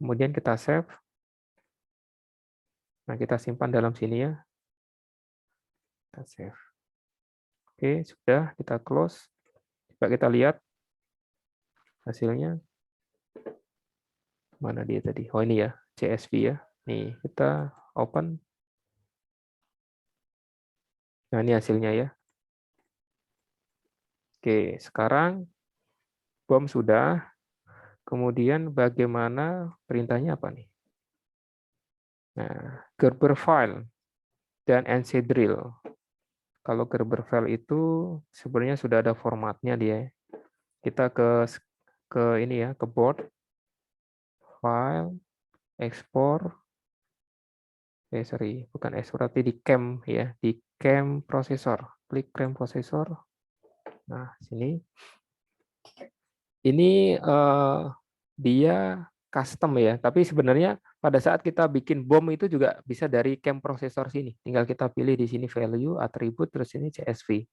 Kemudian kita save. Nah, kita simpan dalam sini ya. Kita save. Oke, sudah kita close. Coba kita lihat hasilnya. Mana dia tadi? Oh, ini ya, CSV ya. Nih, kita open. Nah, ini hasilnya ya. Oke, sekarang BOM sudah. Kemudian bagaimana perintahnya apa nih? Nah, Gerber file dan NC drill. Kalau Gerber file itu sebenarnya sudah ada formatnya dia. Kita ke ini ya, ke board, file, ekspor. Bukan ekspor, tapi di cam ya, di cam prosesor. Klik cam prosesor. Nah, sini. Ini dia custom ya, tapi sebenarnya pada saat kita bikin BOM itu juga bisa dari cam prosesor sini. Tinggal kita pilih di sini value, atribut, terus ini CSV.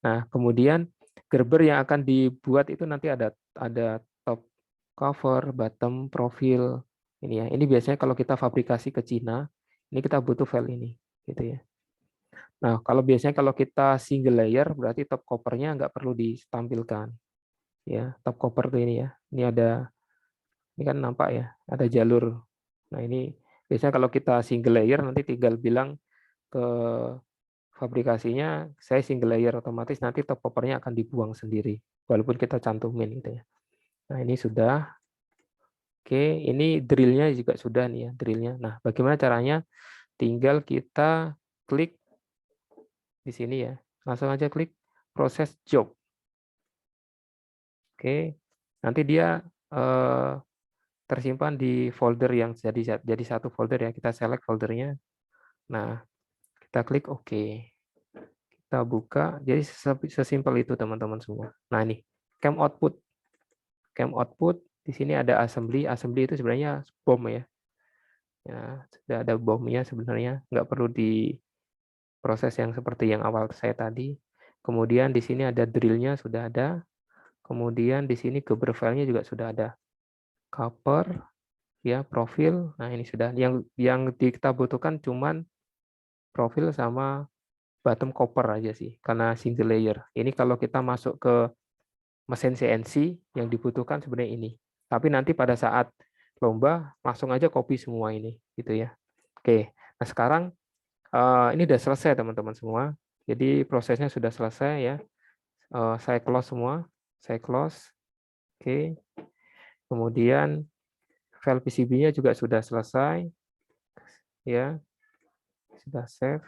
Nah, kemudian Gerber yang akan dibuat itu nanti ada top cover, bottom profil. Ini ya. Ini biasanya kalau kita fabrikasi ke Cina, ini kita butuh file ini, gitu ya. Nah, kalau kita single layer, berarti top covernya nggak perlu ditampilkan. Ya, top cover tuh ini ya. Ini kan nampak ya, ada jalur. Nah, ini biasanya kalau kita single layer, nanti tinggal bilang ke fabrikasinya, saya single layer, otomatis nanti top covernya akan dibuang sendiri, walaupun kita cantumin gitu ya. Nah, ini sudah. Oke, ini drillnya juga sudah nih ya, drillnya. Nah, bagaimana caranya? Tinggal kita klik di sini ya. Langsung aja klik proses job. Oke, nanti dia tersimpan di folder yang jadi satu folder ya. Kita select foldernya. Nah, kita klik OK. Kita buka. Jadi sesimpel itu teman-teman semua. Nah, ini cam output. Cam output di sini ada assembly. Assembly itu sebenarnya BOM ya. Ya, sudah ada BOM-nya sebenarnya, nggak perlu diproses yang seperti yang awal saya tadi. Kemudian di sini ada drill-nya sudah ada. Kemudian di sini Gerber file-nya juga sudah ada. Cover, ya profil. Nah ini sudah. Yang kita butuhkan cuman profil sama bottom cover aja sih, karena single layer. Ini kalau kita masuk ke mesin CNC yang dibutuhkan sebenarnya ini. Tapi nanti pada saat lomba langsung aja copy semua ini, gitu ya. Oke. Nah sekarang ini udah selesai teman-teman semua. Jadi prosesnya sudah selesai ya. Saya close semua. Saya close. Oke. Kemudian file PCB-nya juga sudah selesai. Ya. Sudah save.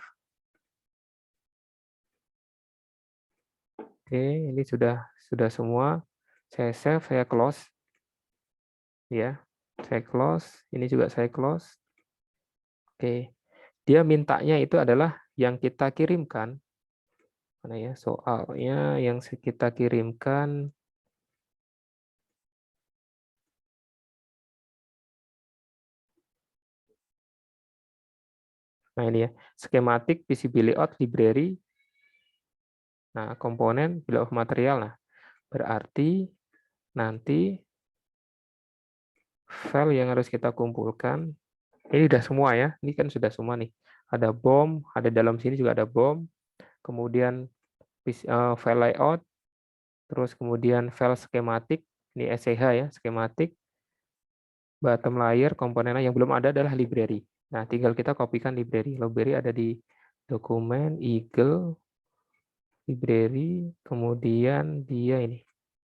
Oke, ini sudah semua. Saya save, saya close. Ya. Saya close, ini juga saya close. Oke. Dia mintanya itu adalah yang kita kirimkan. Mana ya soalnya yang kita kirimkan. Nah ini ya, skematik, PCB layout, library. Nah, komponen, bill of material. Nah, berarti nanti file yang harus kita kumpulkan, ini udah semua ya, ini kan sudah semua nih. Ada BOM, ada dalam sini juga ada BOM, kemudian file layout, terus kemudian file skematik, ini SCH ya, skematik, bottom layer, komponennya yang belum ada adalah library. Nah, tinggal kita kopikan library. Library ada di dokumen, Eagle, library, kemudian dia ini.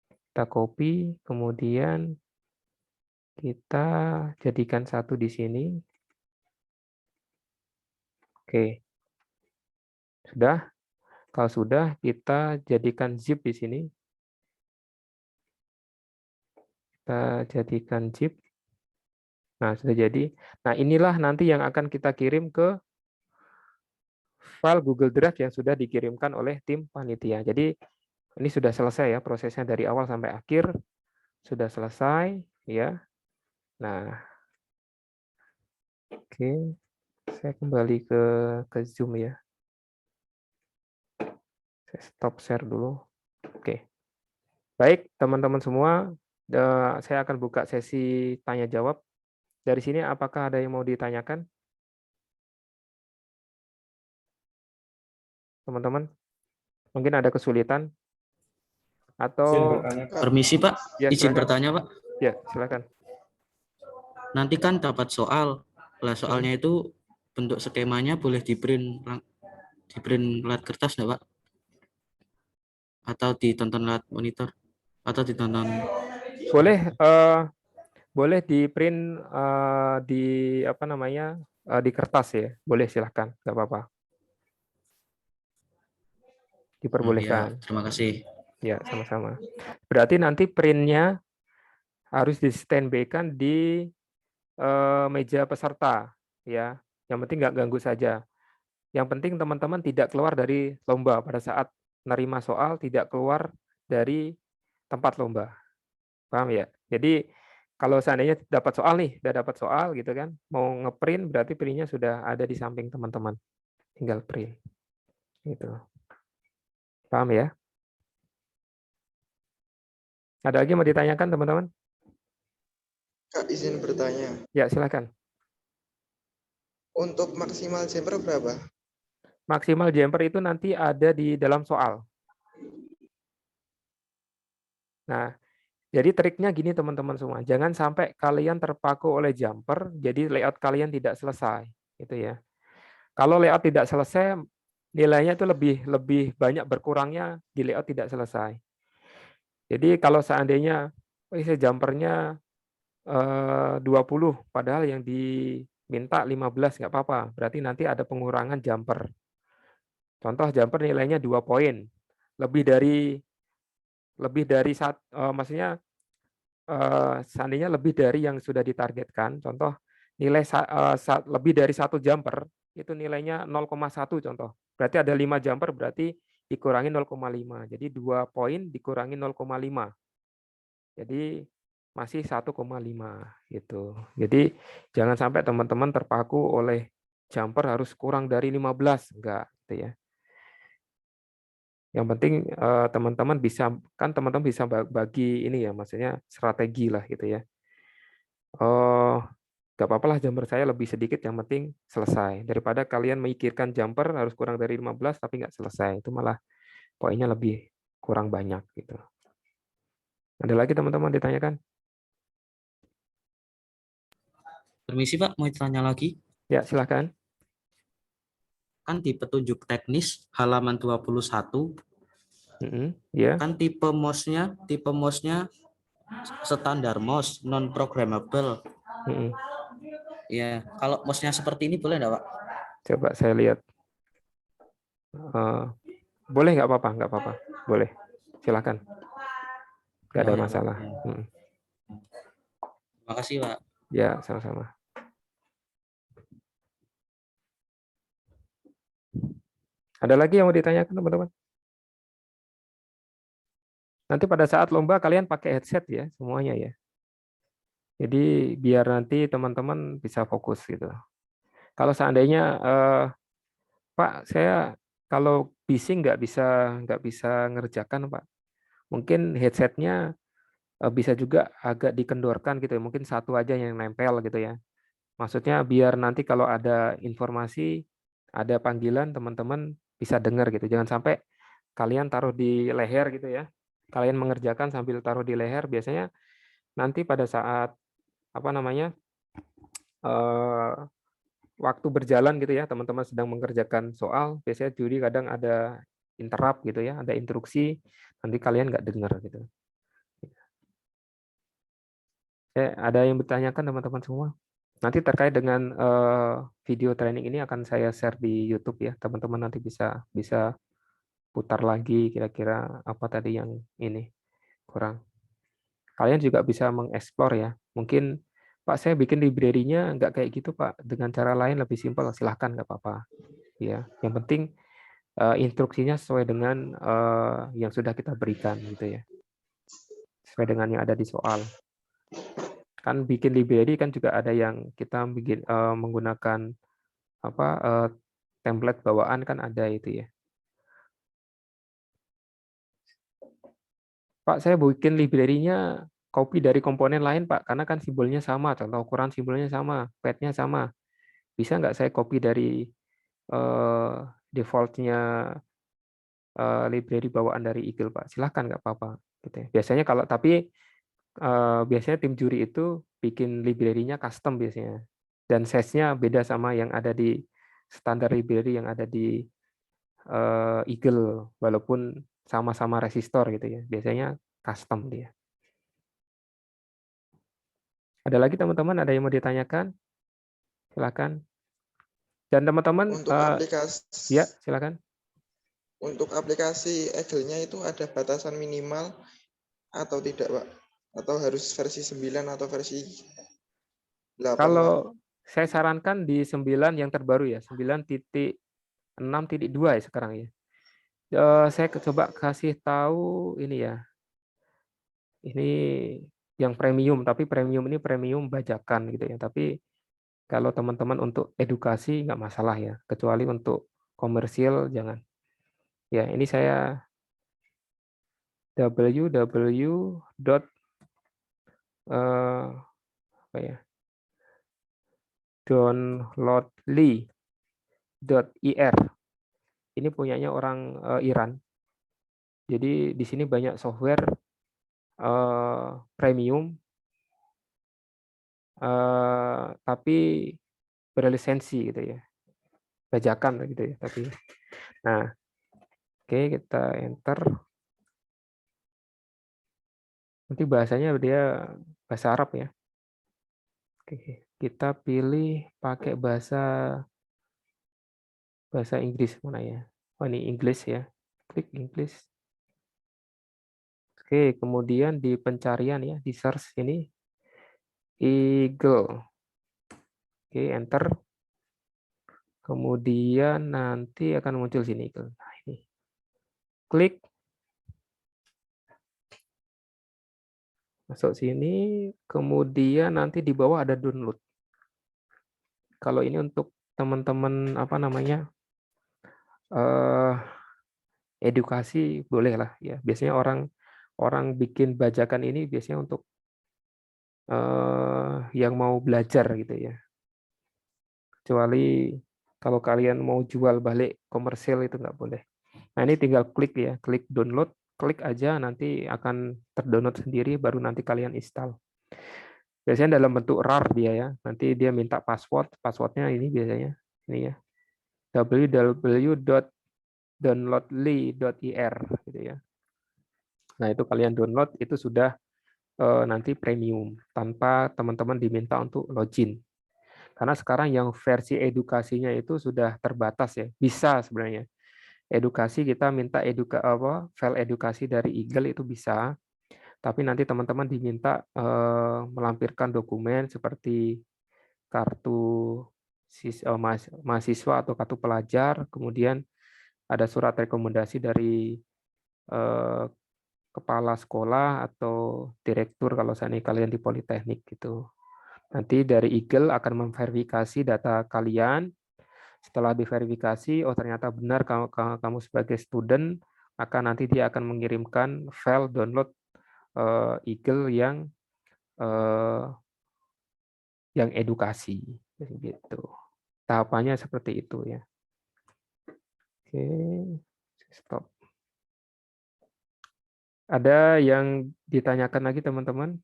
Kita copy, kemudian kita jadikan satu di sini. Oke. Sudah? Kalau sudah, kita jadikan zip di sini. Kita jadikan zip. Nah, sudah jadi. Nah, inilah nanti yang akan kita kirim ke file Google Drive yang sudah dikirimkan oleh tim panitia. Jadi, ini sudah selesai ya prosesnya dari awal sampai akhir. Sudah selesai ya. Nah, oke. Saya kembali ke Zoom ya. Saya stop share dulu. Oke. Baik, teman-teman semua, saya akan buka sesi tanya jawab. Dari sini apakah ada yang mau ditanyakan? Teman-teman, mungkin ada kesulitan atau Permisi Pak, ya izin silakan. bertanya Pak. Ya, silakan. Nanti kan dapat soal, lah soalnya itu bentuk skemanya boleh di print lewat kertas enggak Pak? Atau ditonton lewat monitor? Atau ditonton? Boleh di print di apa namanya di kertas ya, boleh silahkan, nggak apa-apa, Ya, diperbolehkan. terima kasih. Ya, sama-sama. Berarti nanti printnya harus di standby-kan di meja peserta, ya. Yang penting nggak ganggu saja. Yang penting teman-teman tidak keluar dari lomba pada saat menerima soal, tidak keluar dari tempat lomba. Paham ya? Jadi kalau seandainya dapat soal nih, udah dapat soal gitu kan, mau ngeprint berarti printnya sudah ada di samping teman-teman. Tinggal print. Gitu. Paham ya? Ada lagi yang mau ditanyakan teman-teman? Kak, izin bertanya. Ya, silakan. Untuk maksimal jumper berapa? Maksimal jumper itu nanti ada di dalam soal. Nah, jadi triknya gini teman-teman semua, jangan sampai kalian terpaku oleh jumper, jadi layout kalian tidak selesai, gitu ya. Kalau layout tidak selesai, nilainya itu lebih banyak berkurangnya di layout tidak selesai. Jadi kalau seandainya jumpernya 20, padahal yang diminta 15, nggak apa-apa, berarti nanti ada pengurangan jumper. Contoh jumper nilainya 2 poin, lebih dari maksudnya seandainya lebih dari yang sudah ditargetkan, contoh nilai lebih dari 1 jumper itu nilainya 0,1 contoh. Berarti ada 5 jumper berarti dikurangi 0,5. Jadi 2 poin dikurangi 0,5. Jadi masih 1,5 gitu. Jadi jangan sampai teman-teman terpaku oleh jumper harus kurang dari 15, enggak gitu ya. Yang penting teman-teman bisa bagi ini ya, maksudnya strategi lah gitu ya. Gak apa-apa lah jumper saya lebih sedikit, yang penting selesai. Daripada kalian memikirkan jumper harus kurang dari 15 tapi nggak selesai, itu malah poinnya lebih kurang banyak gitu. Ada lagi teman-teman ditanyakan? Permisi Pak, mau tanya lagi. Ya, silakan. Kan di petunjuk teknis halaman 21, Ya. kan tipe mouse-nya standar mouse, non programmable. Ya, kalau mouse-nya seperti ini boleh enggak, Pak? Coba saya lihat. Boleh, nggak apa-apa. Boleh. Silakan. Nggak ada Oh, ya, Pak. masalah. Ya. Terima kasih, Pak. Ya, sama-sama. Ada lagi yang mau ditanyakan, teman-teman? Nanti pada saat lomba kalian pakai headset ya, semuanya ya. Jadi biar nanti teman-teman bisa fokus gitu. Kalau seandainya Pak, saya kalau bising nggak bisa ngerjakan Pak. Mungkin headsetnya bisa juga agak dikendorkan gitu ya. Mungkin satu aja yang nempel gitu ya. Maksudnya biar nanti kalau ada informasi, ada panggilan, teman-teman bisa dengar gitu. Jangan sampai kalian taruh di leher gitu ya. Kalian mengerjakan sambil taruh di leher. Biasanya nanti pada saat waktu berjalan gitu ya, teman-teman sedang mengerjakan soal, biasanya juri kadang ada interrupt gitu ya, ada instruksi, nanti kalian nggak dengar gitu. Ada yang bertanyakan teman-teman semua? Nanti terkait dengan video training ini akan saya share di YouTube ya, teman-teman nanti bisa putar lagi kira-kira apa tadi yang ini kurang. Kalian juga bisa mengeksplor ya. Mungkin Pak saya bikin library-nya nggak kayak gitu Pak, dengan cara lain lebih simpel, silahkan nggak apa-apa. Ya, yang penting instruksinya sesuai dengan yang sudah kita berikan gitu ya, sesuai dengan yang ada di soal. Kan bikin library kan juga ada yang kita bikin menggunakan template bawaan kan ada itu ya. Pak, saya bikin library-nya copy dari komponen lain, Pak, karena kan simbolnya sama, contoh ukuran simbolnya sama, path-nya sama. Bisa nggak saya copy dari default-nya library bawaan dari Eagle, Pak? Silahkan, nggak apa-apa. Gitu ya. Biasanya biasanya tim juri itu bikin library-nya custom biasanya. Dan size-nya beda sama yang ada di standar library yang ada di Eagle, walaupun sama-sama resistor gitu ya. Biasanya custom dia. Ada lagi teman-teman, ada yang mau ditanyakan? Silakan. Dan teman-teman, Untuk aplikasi ya silakan. Untuk aplikasi Eagle-nya itu ada batasan minimal atau tidak, Pak? Atau harus versi 9 atau versi 8, Pak? Kalau saya sarankan di 9 yang terbaru ya, 9.6.2 ya sekarang ya. Saya coba kasih tahu ini ya. Ini yang premium, tapi premium ini premium bajakan gitu ya. Tapi kalau teman-teman untuk edukasi nggak masalah ya, kecuali untuk komersial jangan. Ya, ini saya downloadly.ir. Ini punyanya orang Iran. Jadi di sini banyak software premium, tapi berlisensi gitu ya, bajakan gitu ya. Tapi, nah, oke kita enter. Nanti bahasanya dia bahasa Arab ya. Oke, kita pilih pakai bahasa Inggris mana ya? Oh ini English ya. Klik English. Oke, kemudian di pencarian ya, di search ini Eagle. Oke, enter. Kemudian nanti akan muncul sini Eagle. Nah, ini. Klik. Masuk sini, kemudian nanti di bawah ada download. Kalau ini untuk teman-teman edukasi boleh lah ya. Biasanya orang bikin bajakan ini biasanya untuk yang mau belajar gitu ya. Kecuali kalau kalian mau jual balik komersil itu nggak boleh. Nah ini tinggal klik ya, klik download, klik aja nanti akan terdownload sendiri, baru nanti kalian install. Biasanya dalam bentuk RAR dia ya, nanti dia minta passwordnya ini biasanya ini ya, www.downloadly.ir gitu ya. Nah itu kalian download itu sudah nanti premium tanpa teman-teman diminta untuk login. Karena sekarang yang versi edukasinya itu sudah terbatas ya. Bisa sebenarnya. Edukasi kita minta file edukasi dari Eagle itu bisa. Tapi nanti teman-teman diminta melampirkan dokumen seperti kartu mahasiswa atau kartu pelajar, kemudian ada surat rekomendasi dari kepala sekolah atau direktur kalau seandainya kalian di Politeknik gitu. Nanti dari Eagle akan memverifikasi data kalian. Setelah diverifikasi, oh ternyata benar kamu sebagai student, maka nanti dia akan mengirimkan file download Eagle yang edukasi gitu. Tahapannya seperti itu ya. Oke, stop. Ada yang ditanyakan lagi teman-teman?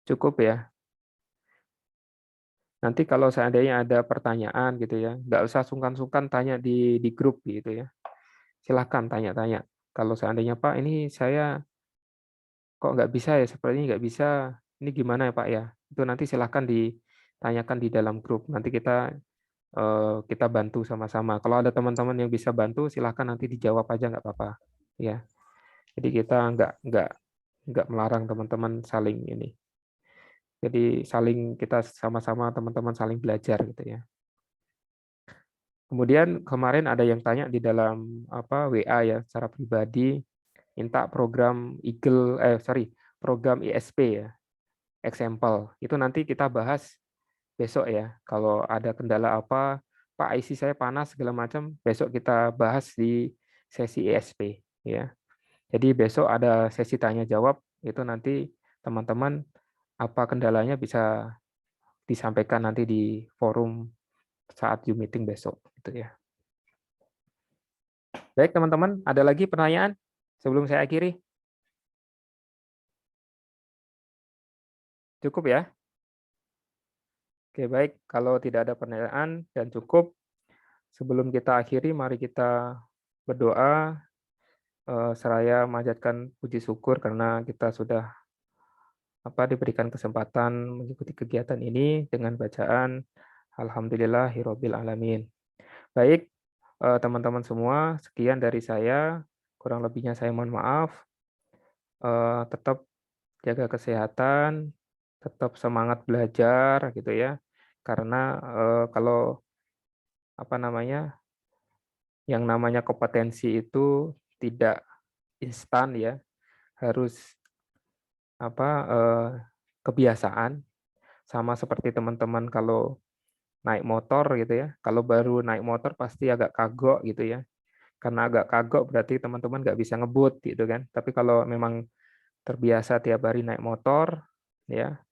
Cukup ya. Nanti kalau seandainya ada pertanyaan gitu ya, nggak usah sungkan-sungkan tanya di grup gitu ya. Silahkan tanya-tanya. Kalau seandainya Pak, ini saya kok nggak bisa ya, sepertinya nggak bisa, ini gimana ya Pak ya? Itu nanti silahkan ditanyakan di dalam grup. Nanti kita bantu sama-sama. Kalau ada teman-teman yang bisa bantu, silahkan nanti dijawab aja nggak apa-apa. Ya. Jadi kita nggak melarang teman-teman saling ini. Jadi kita sama-sama teman-teman saling belajar gitu ya. Kemudian kemarin ada yang tanya di dalam WA ya secara pribadi, minta program program ISP ya, example. Itu nanti kita bahas besok ya. Kalau ada kendala apa, Pak IC saya panas segala macam, besok kita bahas di sesi ISP ya. Jadi besok ada sesi tanya jawab, itu nanti teman-teman apa kendalanya bisa disampaikan nanti di forum saat Zoom meeting besok gitu ya. Baik teman-teman, ada lagi pertanyaan sebelum saya akhiri? Cukup ya? Oke, baik. Kalau tidak ada pertanyaan dan cukup, sebelum kita akhiri, mari kita berdoa seraya manjatkan puji syukur karena kita sudah diberikan kesempatan mengikuti kegiatan ini dengan bacaan Alhamdulillahirabbil alamin. Baik, teman-teman semua, sekian dari saya. Kurang lebihnya saya mohon maaf. Tetap jaga kesehatan, tetap semangat belajar gitu ya. Karena kalau yang namanya kompetensi itu tidak instan ya, harus kebiasaan. Sama seperti teman-teman kalau naik motor gitu ya. Kalau baru naik motor pasti agak kagok gitu ya. Karena agak kagok berarti teman-teman nggak bisa ngebut gitu kan. Tapi kalau memang terbiasa tiap hari naik motor ya,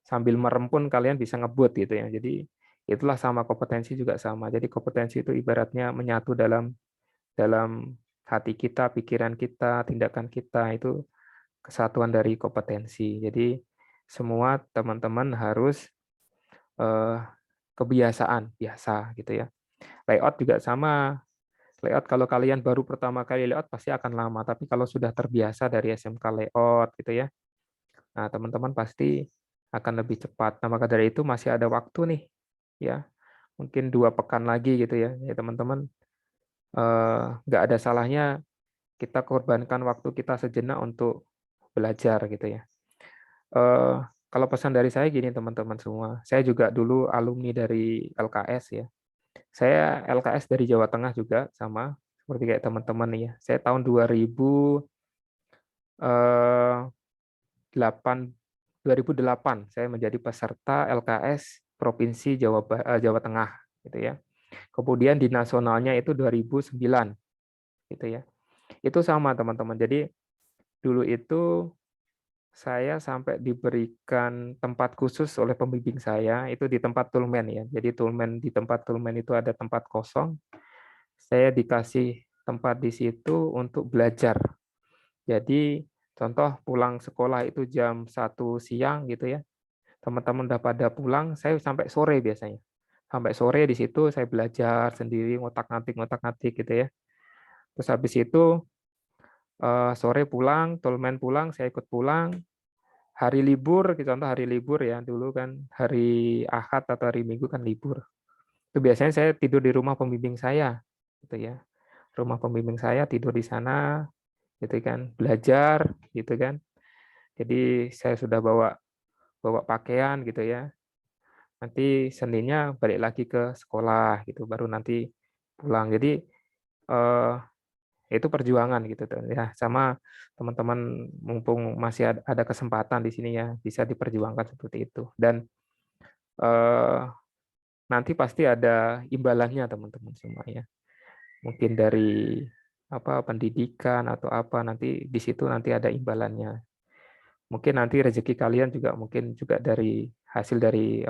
sambil merem pun kalian bisa ngebut gitu ya. Jadi itulah sama kompetensi juga sama. Jadi kompetensi itu ibaratnya menyatu dalam hati kita, pikiran kita, tindakan kita, itu kesatuan dari kompetensi. Jadi semua teman-teman harus kebiasaan biasa gitu ya. Layout juga sama. Layout kalau kalian baru pertama kali layout pasti akan lama, tapi kalau sudah terbiasa dari SMK layout gitu ya, nah teman-teman pasti akan lebih cepat. Nah maka dari itu masih ada waktu nih, ya mungkin 2 pekan lagi gitu ya, teman-teman nggak ada salahnya kita korbankan waktu kita sejenak untuk belajar gitu ya. Kalau pesan dari saya gini teman-teman semua, saya juga dulu alumni dari LKS ya. Saya LKS dari Jawa Tengah juga sama seperti kayak teman-teman nih ya. Saya tahun 2008 saya menjadi peserta LKS Provinsi Jawa Tengah gitu ya. Kemudian di nasionalnya itu 2009 gitu ya. Itu sama teman-teman. Jadi dulu itu saya sampai diberikan tempat khusus oleh pembimbing saya itu di tempat Tulmen ya. Jadi di tempat Tulmen itu ada tempat kosong. Saya dikasih tempat di situ untuk belajar. Jadi contoh pulang sekolah itu jam 1 siang gitu ya. Teman-teman udah pada pulang, saya sampai sore biasanya. Sampai sore di situ saya belajar sendiri, ngotak-ngatik gitu ya. Terus habis itu sore pulang, Tulmen pulang, saya ikut pulang. Hari libur, contoh hari libur ya, dulu kan hari Ahad atau hari Minggu kan libur. Itu biasanya saya tidur di rumah pembimbing saya, gitu ya. Rumah pembimbing saya tidur di sana, gitu kan, belajar, gitu kan. Jadi saya sudah bawa pakaian, gitu ya. Nanti Seninnya balik lagi ke sekolah, gitu, baru nanti pulang. Jadi itu perjuangan gitu tuh ya, sama teman-teman mumpung masih ada kesempatan di sini ya, bisa diperjuangkan seperti itu. Dan nanti pasti ada imbalannya teman-teman semua ya. Mungkin dari pendidikan atau apa, nanti di situ nanti ada imbalannya. Mungkin nanti rezeki kalian juga mungkin juga dari hasil dari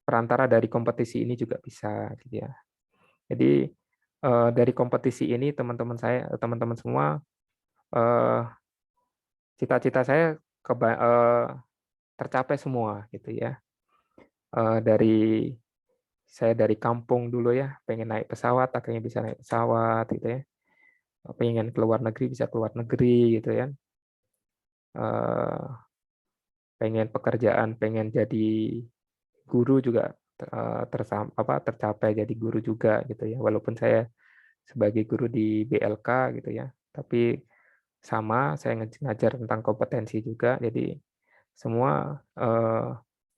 perantara dari kompetisi ini juga bisa gitu ya. Jadi dari kompetisi ini teman-teman semua, cita-cita saya tercapai semua gitu ya. Saya dari kampung dulu ya, pengen naik pesawat, akhirnya bisa naik pesawat gitu ya. Pengen keluar negeri bisa keluar negeri gitu ya. Pengen pekerjaan, pengen jadi guru juga tercapai jadi guru juga gitu ya. Walaupun saya sebagai guru di BLK gitu ya, tapi sama saya ngajar tentang kompetensi juga. Jadi semua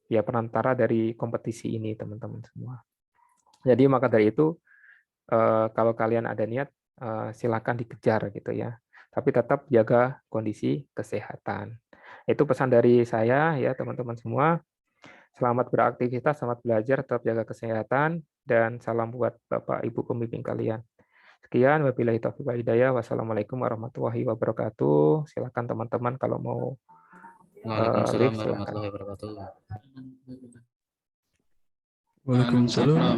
ya perantara dari kompetisi ini teman-teman semua. Jadi maka dari itu kalau kalian ada niat silakan dikejar gitu ya. Tapi tetap jaga kondisi kesehatan. Itu pesan dari saya ya teman-teman semua. Selamat beraktivitas, selamat belajar, tetap jaga kesehatan, dan salam buat Bapak Ibu pembimbing kalian. Sekian, wabillahi taufiq wal hidayah. Wassalamualaikum warahmatullahi wabarakatuh. Silakan teman-teman kalau mau Waalaikumsalam live, silakan. warahmatullahi wabarakatuh. Waalaikumsalam.